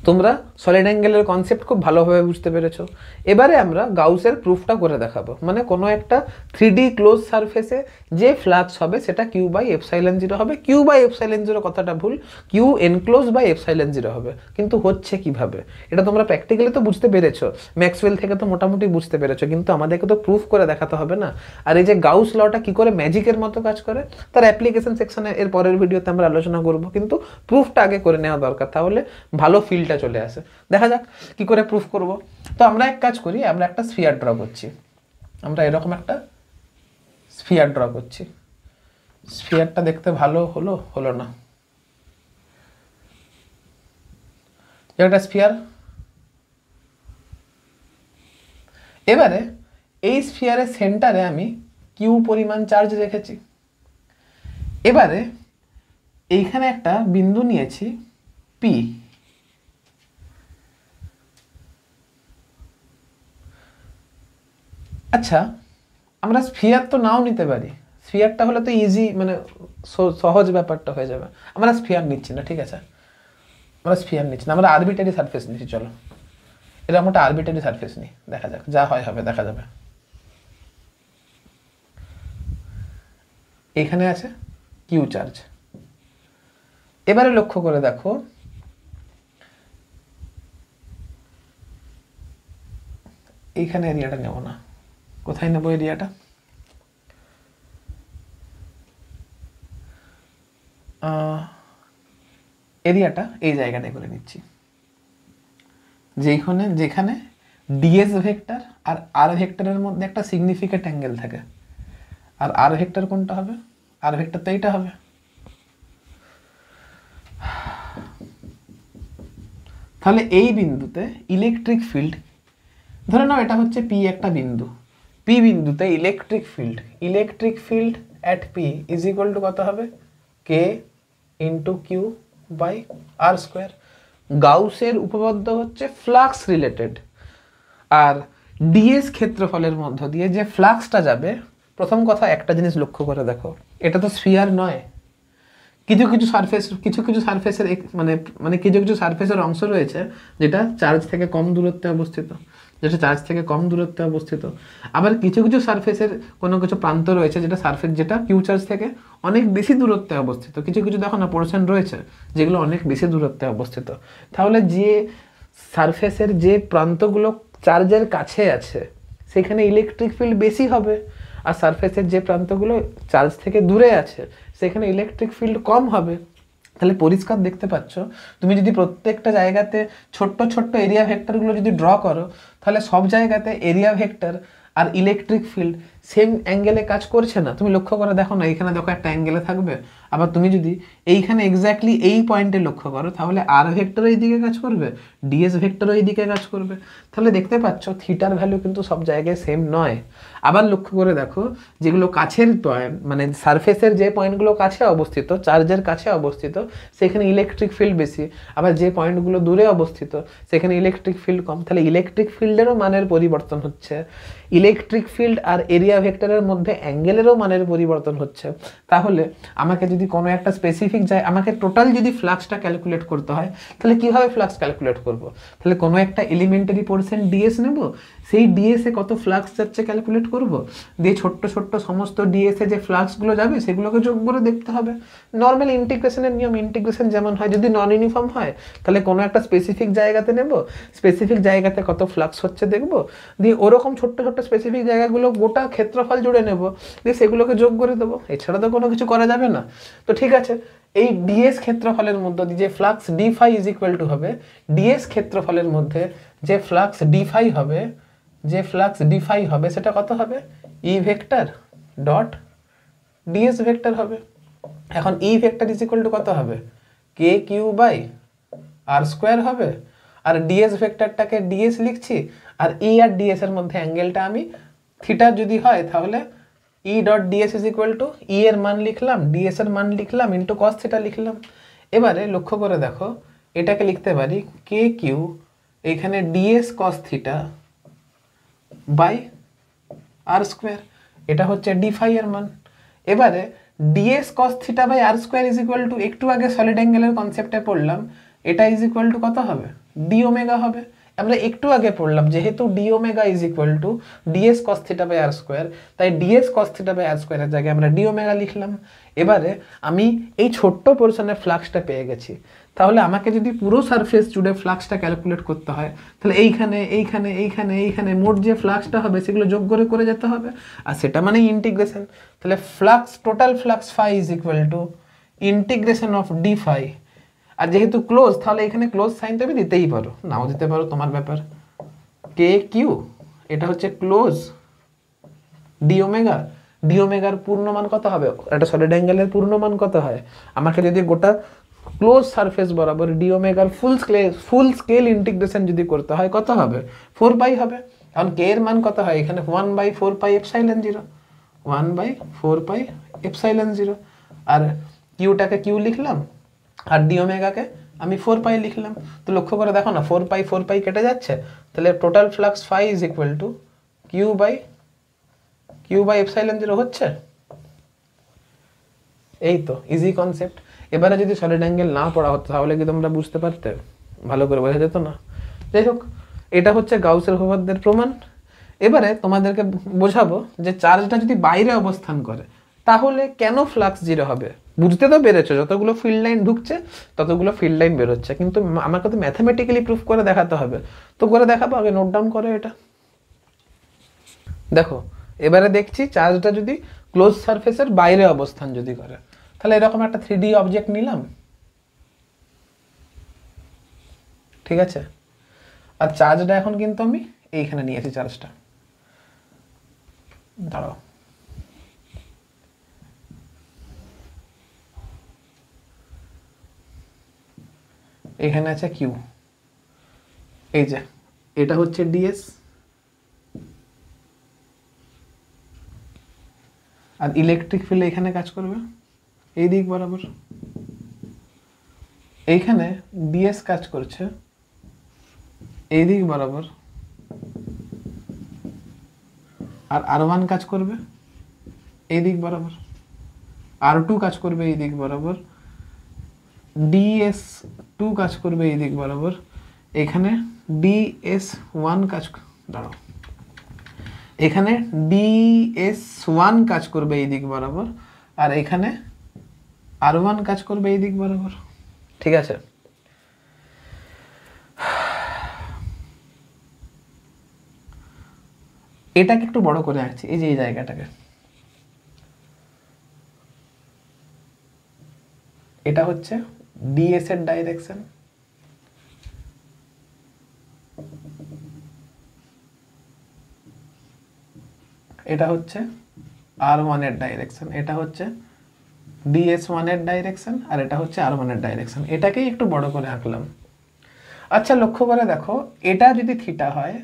তোমরা সলিড অ্যাঙ্গেলের কনসেপ্ট খুব ভালোভাবে বুঝতে পেরেছো। এবারে আমরা গাউসের প্রুফটা করে দেখাবো। মানে কোনো একটা 3D ক্লোজ সারফেসে যে ফ্লাক্স হবে সেটা কিউ বাই এপসাইলন 0 হবে। কিউ বাই এপসাইলন 0 কথাটা ভুল, কিউ এনক্লোজ বাই এপসাইলন 0 হবে। কিন্তু হচ্ছে কিভাবে এটা তোমরা প্র্যাকটিক্যালি তো বুঝতে পেরেছো, ম্যাক্সওয়েল থেকে তো মোটামুটি বুঝতে পেরেছো, কিন্তু আমাদেরকে তো প্রুফ করে দেখাতে হবে না। আর এই যে গাউস লটা কি করে ম্যাজিকের মতো কাজ করে তার অ্যাপ্লিকেশন সেকশনে এর পরের ভিডিওতে আমরা আলোচনা করব, কিন্তু প্রুফটা আগে করে নেওয়া দরকার, তাহলে ভালো ফিলটা চলে আসে। দেখা যাক কি করে প্রুফ করব। তো আমরা এক কাজ করি, আমরা একটা স্ফিয়ার ড্র করছি। আমরা এরকম একটা স্ফিয়ার ড্র করছি। স্ফিয়ারটা দেখতে ভালো হলো না, একটা স্ফিয়ার। এবারে এই স্ফিয়ারের সেন্টারে আমি কিউ পরিমাণ চার্জ রেখেছি। এবারে এইখানে একটা বিন্দু নিয়েছি পি। আচ্ছা, আমরা স্ফিয়ার তো নাও নিতে পারি, স্ফিয়ারটা হলে তো ইজি, মানে সহজ ব্যাপারটা হয়ে যাবে। আমরা স্ফিয়ার নিচ্ছি না, ঠিক আছে? আমরা আরবিটারি সারফেস নিচ্ছি। চলো এরকম একটা আরবিটারি সারফেস নিই, দেখা যাক, যা হয় হবে, দেখা যাবে। এখানে আছে কিউ চার্জ। এবারে লক্ষ্য করে দেখো এইখানে এরিয়াটা নেব না, কোথায় নেব এরিয়াটা? এরিয়াটা এই জায়গাটায় করে নিচ্ছি, যেখানে ডিএস ভেক্টর আর আর ভেক্টরের মধ্যে একটা সিগনিফিকেন্ট অ্যাঙ্গেল থাকে। আর আর ভেক্টর কোনটা হবে? আর ভেক্টর তো এইটা হবে। তাহলে এই বিন্দুতে ইলেকট্রিক ফিল্ড, ধরে নাও এটা হচ্ছে পি একটা বিন্দু, পি বিন্দুতে electric field at P is equal to কত হবে? K into Q by r square. গাউসের উপপাদ্য হচ্ছে ফ্লাক্স রিলেটেড, আর ডিএস ক্ষেত্রফলের মধ্য দিয়ে যে ফ্লাক্সটা যাবে, প্রথম কথা একটা জিনিস লক্ষ্য করে দেখো, এটা তো স্ফিয়ার নয়। কিছু কিছু সারফেসের কিছু সারফেসের অংশ রয়েছে যেটা চার্জ থেকে কম দূরত্বে অবস্থিত, আবার কিছু কিছু সারফেসের কোনো কিছু প্রান্ত রয়েছে যেটা কিউ চার্জ থেকে অনেক বেশি দূরত্বে অবস্থিত। কিছু কিছু দেখো না পোর্শন রয়েছে যেগুলো অনেক বেশি দূরত্বে অবস্থিত। তাহলে যে সারফেসের যে প্রান্তগুলো চার্জের কাছে আছে সেখানে ইলেকট্রিক ফিল্ড বেশি হবে, আর সারফেসের যে প্রান্তগুলো চার্জ থেকে দূরে আছে সেখানে ইলেকট্রিক ফিল্ড কম হবে। তাহলে পরিষ্কার দেখতে পাচ্ছ, তুমি যদি প্রত্যেকটা জায়গাতে ছোট্ট ছোট্ট এরিয়া ভেক্টরগুলো যদি ড্র করো, তাহলে সব জায়গাতে এরিয়া ভেক্টর আর ইলেকট্রিক ফিল্ড সেম অ্যাঙ্গেলে কাজ করছে না। তুমি লক্ষ্য করে দেখো না, এখানে দেখো একটা অ্যাঙ্গেলে থাকবে, আবার তুমি যদি এইখানে এক্স্যাক্টলি এই পয়েন্টে লক্ষ্য করো তাহলে আর ভেক্টর এই দিকে কাজ করবে, ডিএস ভেক্টর এই দিকে কাজ করবে। তাহলে দেখতে পাচ্ছ থিটার ভ্যালু কিন্তু সব জায়গায় সেম নয়। আবার লক্ষ্য করে দেখো, যেগুলো কাছের পয়েন্ট সারফেসের যে পয়েন্টগুলো কাছে অবস্থিত, চার্জের কাছে অবস্থিত, সেখানে ইলেকট্রিক ফিল্ড বেশি, আবার যে পয়েন্টগুলো দূরে অবস্থিত সেখানে ইলেকট্রিক ফিল্ড কম। তাহলে ইলেকট্রিক ফিল্ডেরও মানের পরিবর্তন হচ্ছে, ইলেকট্রিক ফিল্ড আর এরিয়া ভেক্টরের মধ্যে অ্যাঙ্গেলেরও মানের পরিবর্তন হচ্ছে। তাহলে আমাকে যদি কোনো একটা স্পেসিফিক আমাকে টোটাল যদি ফ্লাক্সটা ক্যালকুলেট করতে হয়, তাহলে কীভাবে ফ্লাক্স ক্যালকুলেট করব? তাহলে কোনো একটা এলিমেন্টারি পোর্শন ডিএস নেব, সেই ডিএসে কত ফ্লাক্স যাচ্ছে ক্যালকুলেট করব, দিয়ে ছোট্ট ছোট্ট সমস্ত ডিএসে যে ফ্লাক্সগুলো যাবে সেগুলোকে যোগ করে দেখতে হবে। নর্মাল ইন্টিগ্রেশনের নিয়ম, ইন্টিগ্রেশন যেমন হয়, যদি নন ইউনিফর্ম হয় তাহলে কোনো একটা স্পেসিফিক জায়গাতে নেব, স্পেসিফিক জায়গাতে কত ফ্লাক্স হচ্ছে দেখব, দিয়ে ওরকম ছোট্ট ছোট্ট স্পেসিফিক জায়গাগুলো গোটা ক্ষেত্রফল জুড়ে নেব, দিয়ে সেগুলোকে যোগ করে দেবো। এছাড়া তো কোনো কিছু করা যাবে না। তো ঠিক আছে, এই ডিএস ক্ষেত্রফলের মধ্যে দিয়ে যে flux d phi is equal to হবে, ডিএস ক্ষেত্রফলের মধ্যে যে ফ্লাক্স ডি ফাই হবে সেটা কত হবে? E vector dot ds vector হবে। এখন E vector is equal to কত হবে? K Q by r square হবে, আর ডিএস ভেক্টরটাকে ডিএস লিখছি, আর ই আর ডিএস এর মধ্যে অ্যাঙ্গেলটা আমি থিটা যদি হয় তাহলে E dot DS is equal to E এর মান লিখলাম, ডিএস এর মান লিখলাম, ইন্টু কস থিটা লিখলাম। এবারে লক্ষ্য করে দেখো, এটাকে লিখতে পারি কে কিউ, এখানে ds cos theta by r square, এটা হচ্ছে ডি ফাই এর মান। এবারে ds cos theta by r square is equal to, একটু আগে সলিড অ্যাঙ্গেলের কনসেপ্টে পড়লাম, এটা ইজ ইকুয়াল টু কত হবে? ডি ওমেগা হবে। আমরা একটু আগে পড়লাম যেহেতু d omega is equal to ds cos theta by r square, তাই ds cos theta by r স্কোয়ারের জায়গায় আমরা ডি ওমেগা লিখলাম। এবারে আমি এই ছোট্ট পোর্শনের ফ্লাক্সটা পেয়ে গেছি। তাহলে আমাকে যদি পুরো সারফেস জুড়ে ফ্লাক্সটা ক্যালকুলেট করতে হয়, তাহলে এইখানে মোট যে ফ্লাক্সটা হবে সেগুলো যোগ করে করে যেতে হবে, আর সেটা মানে ইন্টিগ্রেশন। তাহলে total flux phi is equal to integration of D phi, আর যেহেতু ক্লোজ তাহলে এখানে ক্লোজ সাইন তুমি দিতেই পারো, নাও দিতে পারো, তোমার ব্যাপার। কে কিউ এটা হচ্ছে ক্লোজ ডি ওমেগার পূর্ণমান কত হবে? একটা সলিড অ্যাঙ্গেলের পূর্ণমান কত হয়? আমাকে যদি গোটা ক্লোজ সারফেস বরাবর ডি ওমেগার ফুল স্কেল ইন্টিগ্রেশন যদি করতে হয় কত হবে? 4 পাই হবে। এখন কে এর মান কত হয়? এখানে 1/4 পাই এপসাইলন 0, 1/4 পাই এপসাইলন 0, আর কিউটাকে কিউ লিখলাম আর ডি ওমেগাকে আমি 4 পাই লিখলাম। তো লক্ষ্য করে দেখো না, 4 পাই কেটে যাচ্ছে, তাহলে total flux phi is equal to q by epsilon 0 হচ্ছে। এই তো ইজি কনসেপ্ট। এবারে যদি সলিড অ্যাঙ্গেল না পড়া হতো তাহলে কি তোমরা বুঝতে পারতে? ভালো করে বোঝা যেত না। যাই হোক, এটা হচ্ছে গাউসের উপপাদ্যের প্রমাণ। এবারে তোমাদেরকে বোঝাবো যে চার্জটা যদি বাইরে অবস্থান করে তাহলে কেন ফ্লাক্স জিরো হবে? বুঝতে তো পেরেছো, যতগুলো ফিল্ড লাইন ঢুকছে ততগুলো ফিল্ড লাইন বেরোচ্ছে, কিন্তু আমাকে তো ম্যাথামেটিক্যালি প্রুফ করে দেখাতে হবে। তো করে দেখাবো, আগে নোট ডাউন করো এটা। দেখো এবারে দেখছি চার্জটা যদি ক্লোজ সারফেসের বাইরে অবস্থান যদি করে, তাহলে এরকম একটা 3D অবজেক্ট নিলাম, ঠিক আছে? আর চার্জটা এখন কিন্তু আমি এইখানে নিয়েছি, চার্জটা দাঁড়াও, এখানে আছে কিউ, এই যে এটা হচ্ছে ডিএস, আর ইলেকট্রিক ফিল্ড এখানে কাজ করবে এই দিক বরাবর, এইখানে ডিএস কাজ করছে এই দিক বরাবর, আর আর1 কাজ করবে এই দিক বরাবর, আর2 কাজ করবে এই দিক বরাবর, DS2 কাজ করবে এই দিক বরাবর, এখানে DS1 কাজ, দাঁড়াও, এখানে DS1 কাজ করবে এই দিক বরাবর, আর এখানে আর1 কাজ করবে এই দিক বরাবর, ঠিক আছে? এটাকে একটু বড় করে আঁকছি, এই যে এই জায়গাটাকে, এটা হচ্ছে ডিএস এর ডাইরেকশন, এটা হচ্ছে আর1 এর ডাইরেকশন, এটা হচ্ছে DS1 এর ডাইরেকশন, আর এটা হচ্ছে আর1 এর ডাইরেকশন। এটাকেই একটু বড় করে আঁকলাম। আচ্ছা লক্ষ্য করে দেখো, এটা যদি থিটা হয়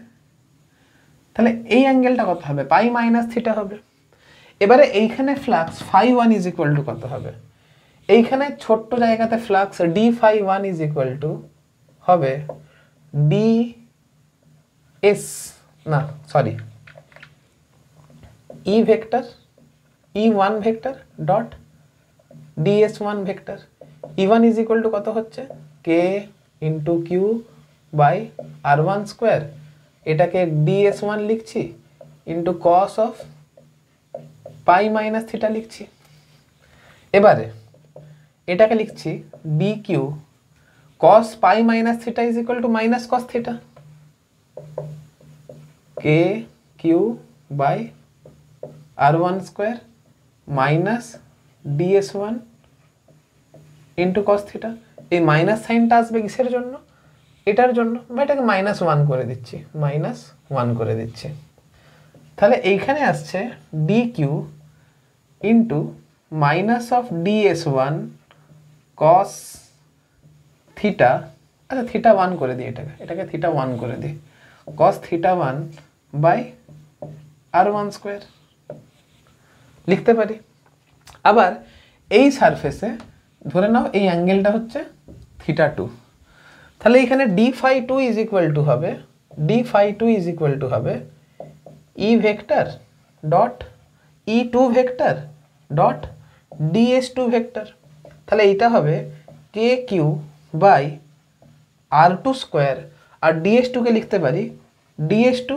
তাহলে এই অ্যাঙ্গেলটা কত হবে? পাই মাইনাস থিটা হবে। এবারে এইখানে ফ্লাক্স φ1 ইজ ইকুয়াল টু কত হবে? এইখানে ছোট্ট জায়গাতে flux dφ1 is equal to হবে ds, না sorry, E vector E1 vector dot DS1 vector. E1 is equal to কত হচ্ছে? k ইন্টু কিউ বাই আর1 স্কোয়ার, এটাকে DS1 লিখছি into cos of pi minus theta লিখছি। এবারে এটাকে লিখছি dq cos pi minus theta is equal to minus cos theta, k q by আর1 square minus DS1 into cos theta. এই minus সাইনটা আসবে কিসের জন্য? এটার জন্য, বা এটাকে -1 করে দিচ্ছি, -1 করে দিচ্ছি। তাহলে এইখানে আসছে dq into minus of DS1 cos theta, আচ্ছা থিটা 1 করে দিই, এটাকে থিটা 1 করে দিই, cos থিটা 1 বাই আর1 স্কোয়ার লিখতে পারি। আবার এই সারফেসে ধরে নাও এই অ্যাঙ্গেলটা হচ্ছে থিটা 2, তাহলে এখানে dφ2 ইজ ইকুয়াল টু হবে, dφ2 ইজ ইকুয়াল টু হবে E vector dot E2 vector dot DS2 vector. তাহলে এইটা হবে কে কিউ বাই আর2 স্কোয়ার, আর DS2 কে লিখতে পারি DS2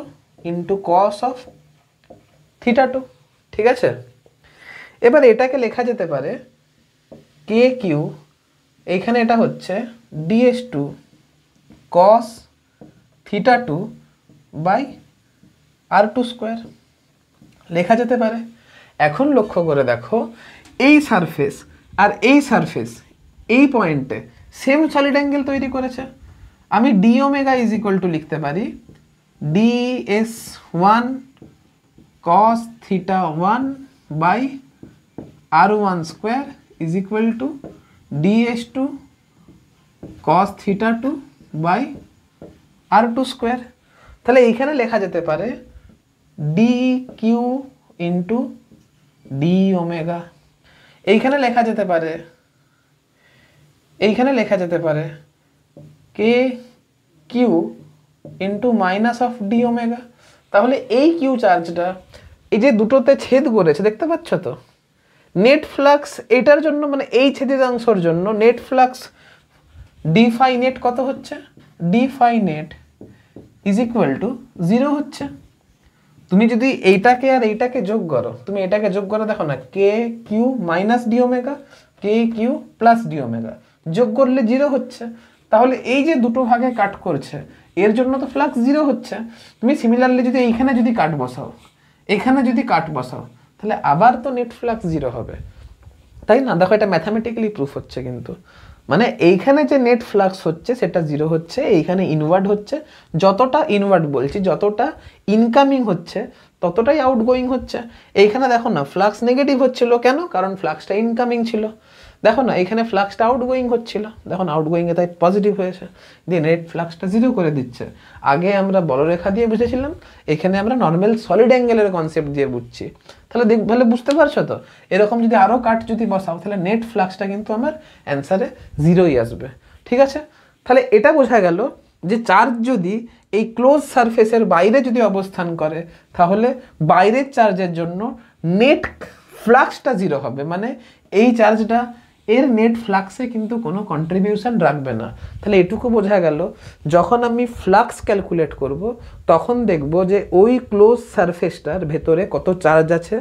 into cos of theta 2, ঠিক আছে? এবার এটাকে লেখা যেতে পারে কে কিউ, এইখানে এটা হচ্ছে DS2 cos থিটা 2 বাই আর2 স্কোয়ার লেখা যেতে পারে। এখন লক্ষ্য করে দেখো, এই সারফেস আর এই সারফেস এই পয়েন্টে সেম সলিড অ্যাঙ্গেল তৈরি করেছে। আমি D omega is equal to লিখতে পারি DS1 cos থিটা 1 বাই আর1 square is equal to DS2 cos theta 2 by আর2 স্কোয়ার। তাহলে এইখানে লেখা যেতে পারে D Q into D omega, এইখানে লেখা যেতে পারে K Q into minus of D omega. তাহলে এই কিউ চার্জটা এই যে দুটোতে ছেদ করেছে দেখতে পাচ্ছ তো, নেট ফ্লাক্স এটার জন্য, মানে এই ছেদিত অংশের জন্য নেট ফ্লাক্স ডিফাই নেট কত হচ্ছে? Defy net is equal to 0 হচ্ছে। তুমি যদি এইটাকে আর এইটাকে যোগ করো, তুমি এটাকে যোগ করো, দেখো না কে কিউ মাইনাস ডি ওমেগা, কে কিউ প্লাস ডি ওমেগা, যোগ করলে 0 হচ্ছে। তাহলে এই যে দুটো ভাগে কাট করছে এর জন্য তো ফ্লাক্স 0 হচ্ছে। তুমি সিমিলারলি যদি এইখানে যদি কাট বসাও, এখানে যদি কাট বসাও, তাহলে আবার তো নেট ফ্লাক্স 0 হবে, তাই না? দেখো এটা ম্যাথামেটিক্যালি প্রুফ হচ্ছে কিন্তু, মানে এইখানে যে নেট ফ্লাক্স হচ্ছে সেটা 0 হচ্ছে, এইখানে ইনওয়ার্ড হচ্ছে, যতটা ইনওয়ার্ড বলছি যতটা ইনকামিং হচ্ছে ততটাই আউটগোয়িং হচ্ছে। এইখানে দেখো না ফ্লাক্স নেগেটিভ হচ্ছিল, কেন? কারণ ফ্লাক্সটা ইনকামিং ছিল। দেখো না এখানে ফ্লাক্সটা আউটগোয়িং হচ্ছিল, দেখো না আউটগোয়িংয়ে তাই পজিটিভ হয়েছে, দিয়ে নেট ফ্লাক্সটা 0 করে দিচ্ছে। আগে আমরা বলরেখা দিয়ে বুঝেছিলাম, এখানে আমরা নর্মাল সলিড অ্যাঙ্গেলের কনসেপ্ট দিয়ে বুঝছি। তাহলে ভালো বুঝতে পারছো তো? এরকম যদি আরও কাট যদি বসাও তাহলে নেট ফ্লাক্সটা কিন্তু আমার অ্যান্সারে 0ই আসবে। ঠিক আছে, তাহলে এটা বোঝা গেল যে চার্জ যদি এই ক্লোজ সারফেসের বাইরে যদি অবস্থান করে তাহলে বাইরের চার্জের জন্য নেট ফ্লাক্সটা 0 হবে, মানে এই চার্জটা এর নেট ফ্লাক্সে কিন্তু কোনো কন্ট্রিবিউশন রাখবে না। তাহলে এটুকু বোঝা গেল যখন আমি ফ্লাক্স ক্যালকুলেট করব তখন দেখব যে ওই ক্লোজ সারফেসটার ভেতরে কত চার্জ আছে।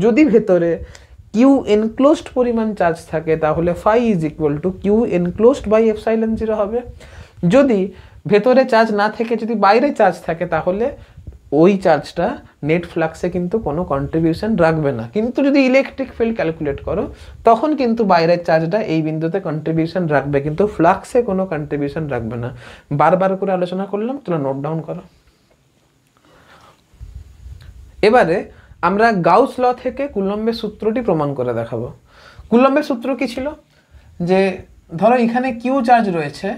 যদি ভেতরে কিউ এনক্লোজড পরিমাণ চার্জ থাকে তাহলে phi is equal to q enclosed by epsilon 0 হবে। যদি ভেতরে চার্জ না থেকে যদি বাইরে চার্জ থাকে তাহলে ওই চার্জটা নেট ফ্লাক্সে কিন্তু কোনো কন্ট্রিবিউশন রাখবে না। কিন্তু যদি ইলেকট্রিক ফিল্ড ক্যালকুলেট করো তখন কিন্তু বাইরের চার্জটা এই বিন্দুতে কন্ট্রিবিউশন রাখবে, কিন্তু ফ্লাক্সে কোনো কন্ট্রিবিউশন রাখবে না। বারবার করে আলোচনা করলাম, তোমরা নোট ডাউন করো। এবারে আমরা গাউস ল থেকে কুলম্বের সূত্রটি প্রমাণ করে দেখাবো। কুলম্বের সূত্র কি ছিল? যে ধরো এখানে কিউ চার্জ রয়েছে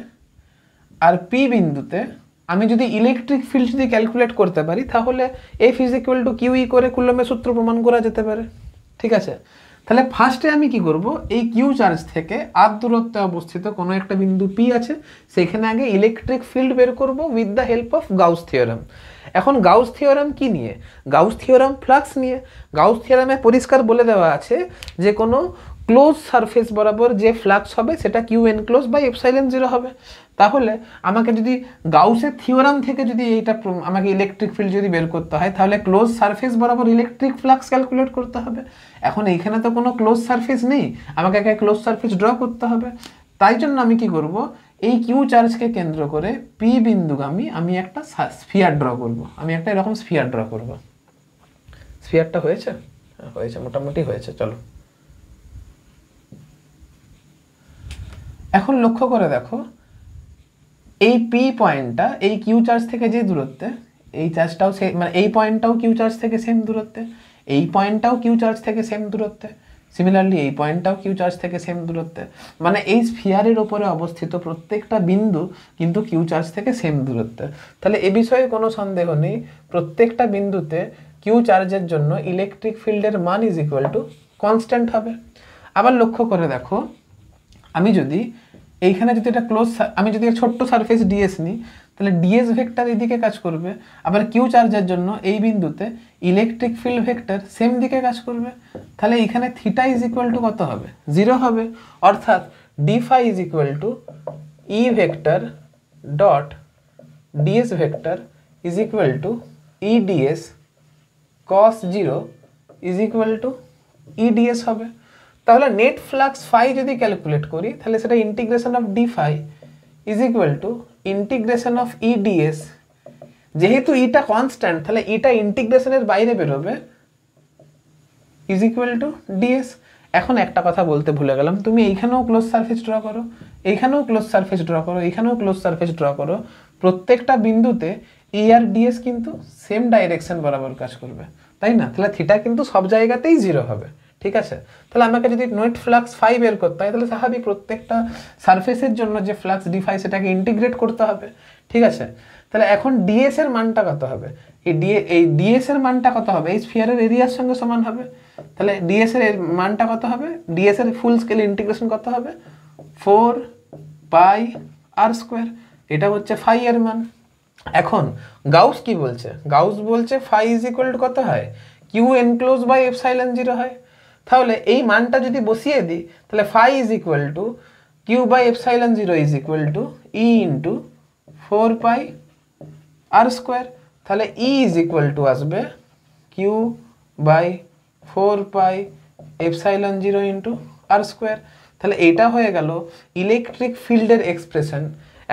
আর পি বিন্দুতে আমি যদি ইলেকট্রিক ফিল্ড যদি ক্যালকুলেট করতে পারি তাহলে F is equal to q E করে কুলম্বের সূত্র প্রমাণ করা যেতে পারে। ঠিক আছে, তাহলে ফার্স্টে আমি কি করব, এই কিউ চার্জ থেকে আর দূরত্বে অবস্থিত কোনো একটা বিন্দু পি আছে সেখানে আগে ইলেকট্রিক ফিল্ড বের করব with the help of Gauss theorem. এখন গাউস থিওরেম কি নিয়ে? গাউস থিওরেম ফ্লাক্স নিয়ে। গাউস থিওরেমে পরিষ্কার বলে দেওয়া আছে যে কোনো ক্লোজ সারফেস বরাবর যে ফ্লাক্স হবে সেটা কিউ এনক্লোজ বাই এপসাইলন 0 হবে। তাহলে আমাকে যদি গাউসের থিওরাম থেকে যদি এইটা আমাকে ইলেকট্রিক ফিল্ড যদি বের করতে হয় তাহলে ক্লোজ সারফেস বরাবর ইলেকট্রিক ফ্লাক্স ক্যালকুলেট করতে হবে। এখন এইখানে তো কোনো ক্লোজ সারফেস নেই, আমাকে একে ক্লোজ সারফেস ড্র করতে হবে। তাই জন্য আমি কি করব, এই কিউ চার্জকে কেন্দ্র করে পি বিন্দুগামী আমি একটা স্ফিয়ার ড্র করব। আমি একটা এরকম স্ফিয়ার ড্র করব। স্ফিয়ারটা হয়েছে? হয়েছে, মোটামুটি হয়েছে। চলো এখন লক্ষ্য করে দেখো, এই পি পয়েন্টটা এই কিউ চার্জ থেকে যে দূরত্বে, এই চার্জটাও মানে এই পয়েন্টটাও কিউ চার্জ থেকে সেম দূরত্বে, এই পয়েন্টটাও কিউ চার্জ থেকে সেম দূরত্বে, সিমিলারলি এই পয়েন্টটাও কিউ চার্জ থেকে সেম দূরত্বে, মানে এই স্ফিয়ারের ওপরে অবস্থিত প্রত্যেকটা বিন্দু কিন্তু কিউ চার্জ থেকে সেম দূরত্বে। তাহলে এ বিষয়ে কোনো সন্দেহ নেই, প্রত্যেকটা বিন্দুতে কিউ চার্জের জন্য ইলেকট্রিক ফিল্ডের মান ইজ ইকুয়াল টু কনস্ট্যান্ট হবে। আবার লক্ষ্য করে দেখো, আমি যদি এইখানে যদি এটা ক্লোজ, আমি যদি ছোট্ট সারফেস ডিএস নিই তাহলে ডিএস ভেক্টর এদিকে কাজ করবে, আবার কিউ চার্জের জন্য এই বিন্দুতে ইলেকট্রিক ফিল্ড ভেক্টর সেম দিকে কাজ করবে। তাহলে এখানে থিটা ইজ ইকুয়াল টু কত হবে? 0 হবে। অর্থাৎ d phi is equal to E vector dot ds vector is equal to E ds cos 0 is equal to E ds হবে। তাহলে নেট ফ্লাক্স ফাই যদি ক্যালকুলেট করি তাহলে সেটা integration of D phi is equal to integration of E ds. যেহেতু ইটা constant তাহলে ইটা ইন্টিগ্রেশনের বাইরে বেরোবে, ইজ ইকুয়াল টু ডিএস। এখন একটা কথা বলতে ভুলে গেলাম, তুমি এইখানেও ক্লোজ সারফেস ড্র করো, এইখানেও ক্লোজ সারফেস ড্র করো, এইখানেও ক্লোজ সারফেস ড্র করো, প্রত্যেকটা বিন্দুতে ই আর ডিএস কিন্তু সেম ডাইরেকশন বরাবর কাজ করবে, তাই না? তাহলে থিটা কিন্তু সব জায়গাতেই 0 হবে। ঠিক আছে, তাহলে আমাকে যদি নেট ফ্লাক্স ফাই বের করতে হয় তাহলে স্বাভাবিক প্রত্যেকটা সারফেসের জন্য যে ফ্লাক্স ডি ফাই সেটাকে ইন্টিগ্রেট করতে হবে। ঠিক আছে, তাহলে এখন ডিএস এর মানটা কত হবে? এই ডিএস এর মানটা কত হবে? এই স্ফিয়ারের এরিয়ার সঙ্গে সমান হবে। তাহলে ডিএস এর মানটা কত হবে? ডিএস এর ফুল স্কেল ইন্টিগ্রেশন কত হবে? 4 পাই আর স্কোয়ার। এটা হচ্ছে ফাই এর মান। এখন গাউস কি বলছে? গাউস বলছে ফাই ইজ ইকুয়াল টু কত হয়? কিউ এনক্লোজ বাই এপসাইলন 0 হয়। তাহলে এই মানটা যদি বসিয়ে দিই তাহলে phi is equal to q by epsilon 0 is equal to E into 4 pi r square. তাহলে ই ইজ ইকুয়াল টু আসবে q by 4 pi epsilon 0 into r square. তাহলে এটা হয়ে গেল ইলেকট্রিক ফিল্ডের এক্সপ্রেশন।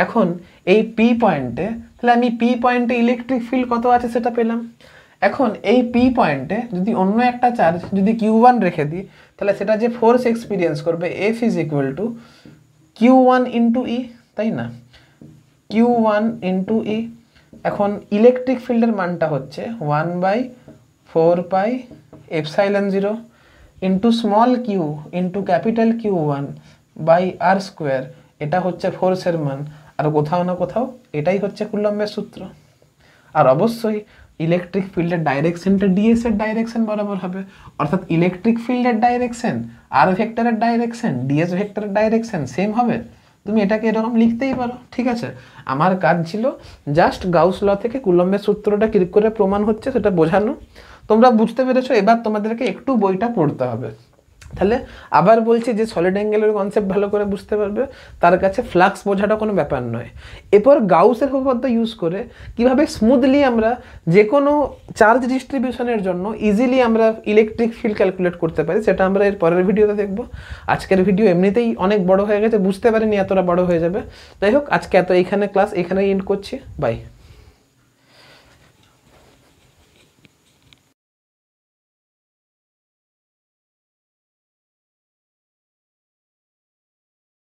এখন এই পি পয়েন্টে, তাহলে আমি পি পয়েন্টে ইলেকট্রিক ফিল্ড কত আছে সেটা পেলাম। এখন এই পি পয়েন্টে যদি অন্য একটা চার্জ যদি Q1 রেখে দিই, তাহলে সেটা যে ফোর্স এক্সপিরিয়েন্স করবে F is equal to Q1 into E, তাই না? Q1 ইন্টু ই। এখন ইলেকট্রিক ফিল্ডের মানটা হচ্ছে 1/4 pi epsilon 0 into small q into capital Q1 by r square. এটা হচ্ছে ফোর্সের মান, আর কোথাও না কোথাও এটাই হচ্ছে কুলম্বের সূত্র। আর অবশ্যই ইলেকট্রিক ফিল্ডের ডাইরেকশনটা ডিএস এর ডাইরেকশন বরাবর হবে, অর্থাৎ ইলেকট্রিক ফিল্ডের ডাইরেকশন আর ভেক্টরের ডাইরেকশন ডিএস ভেক্টরের ডাইরেকশন সেম হবে। তুমি এটাকে এরকম লিখতেই পারো, ঠিক আছে? আমার কাজ ছিল জাস্ট গাউস ল থেকে কুলম্বের সূত্রটা কি করে প্রমাণ হচ্ছে সেটা বোঝানো। তোমরা বুঝতে পেরেছো, এবার তোমাদেরকে একটু বইটা পড়তে হবে। তাহলে আবার বলছি, যে সলিড অ্যাঙ্গেলের কনসেপ্ট ভালো করে বুঝতে পারবে তার কাছে ফ্লাক্স বোঝাটা কোনো ব্যাপার নয়। এরপর গাউসের উপপাদ্য ইউজ করে কিভাবে স্মুথলি আমরা যে কোনো চার্জ ডিস্ট্রিবিউশনের জন্য ইজিলি আমরা ইলেকট্রিক ফিল্ড ক্যালকুলেট করতে পারি, সেটা আমরা এর পরের ভিডিওতে দেখব। আজকের ভিডিও এমনিতেই অনেক বড় হয়ে গেছে, বুঝতে পারিনি এতটা বড় হয়ে যাবে। যাই হোক, আজকে এইখানে ক্লাস এখানেই এন্ড করছি। বাই।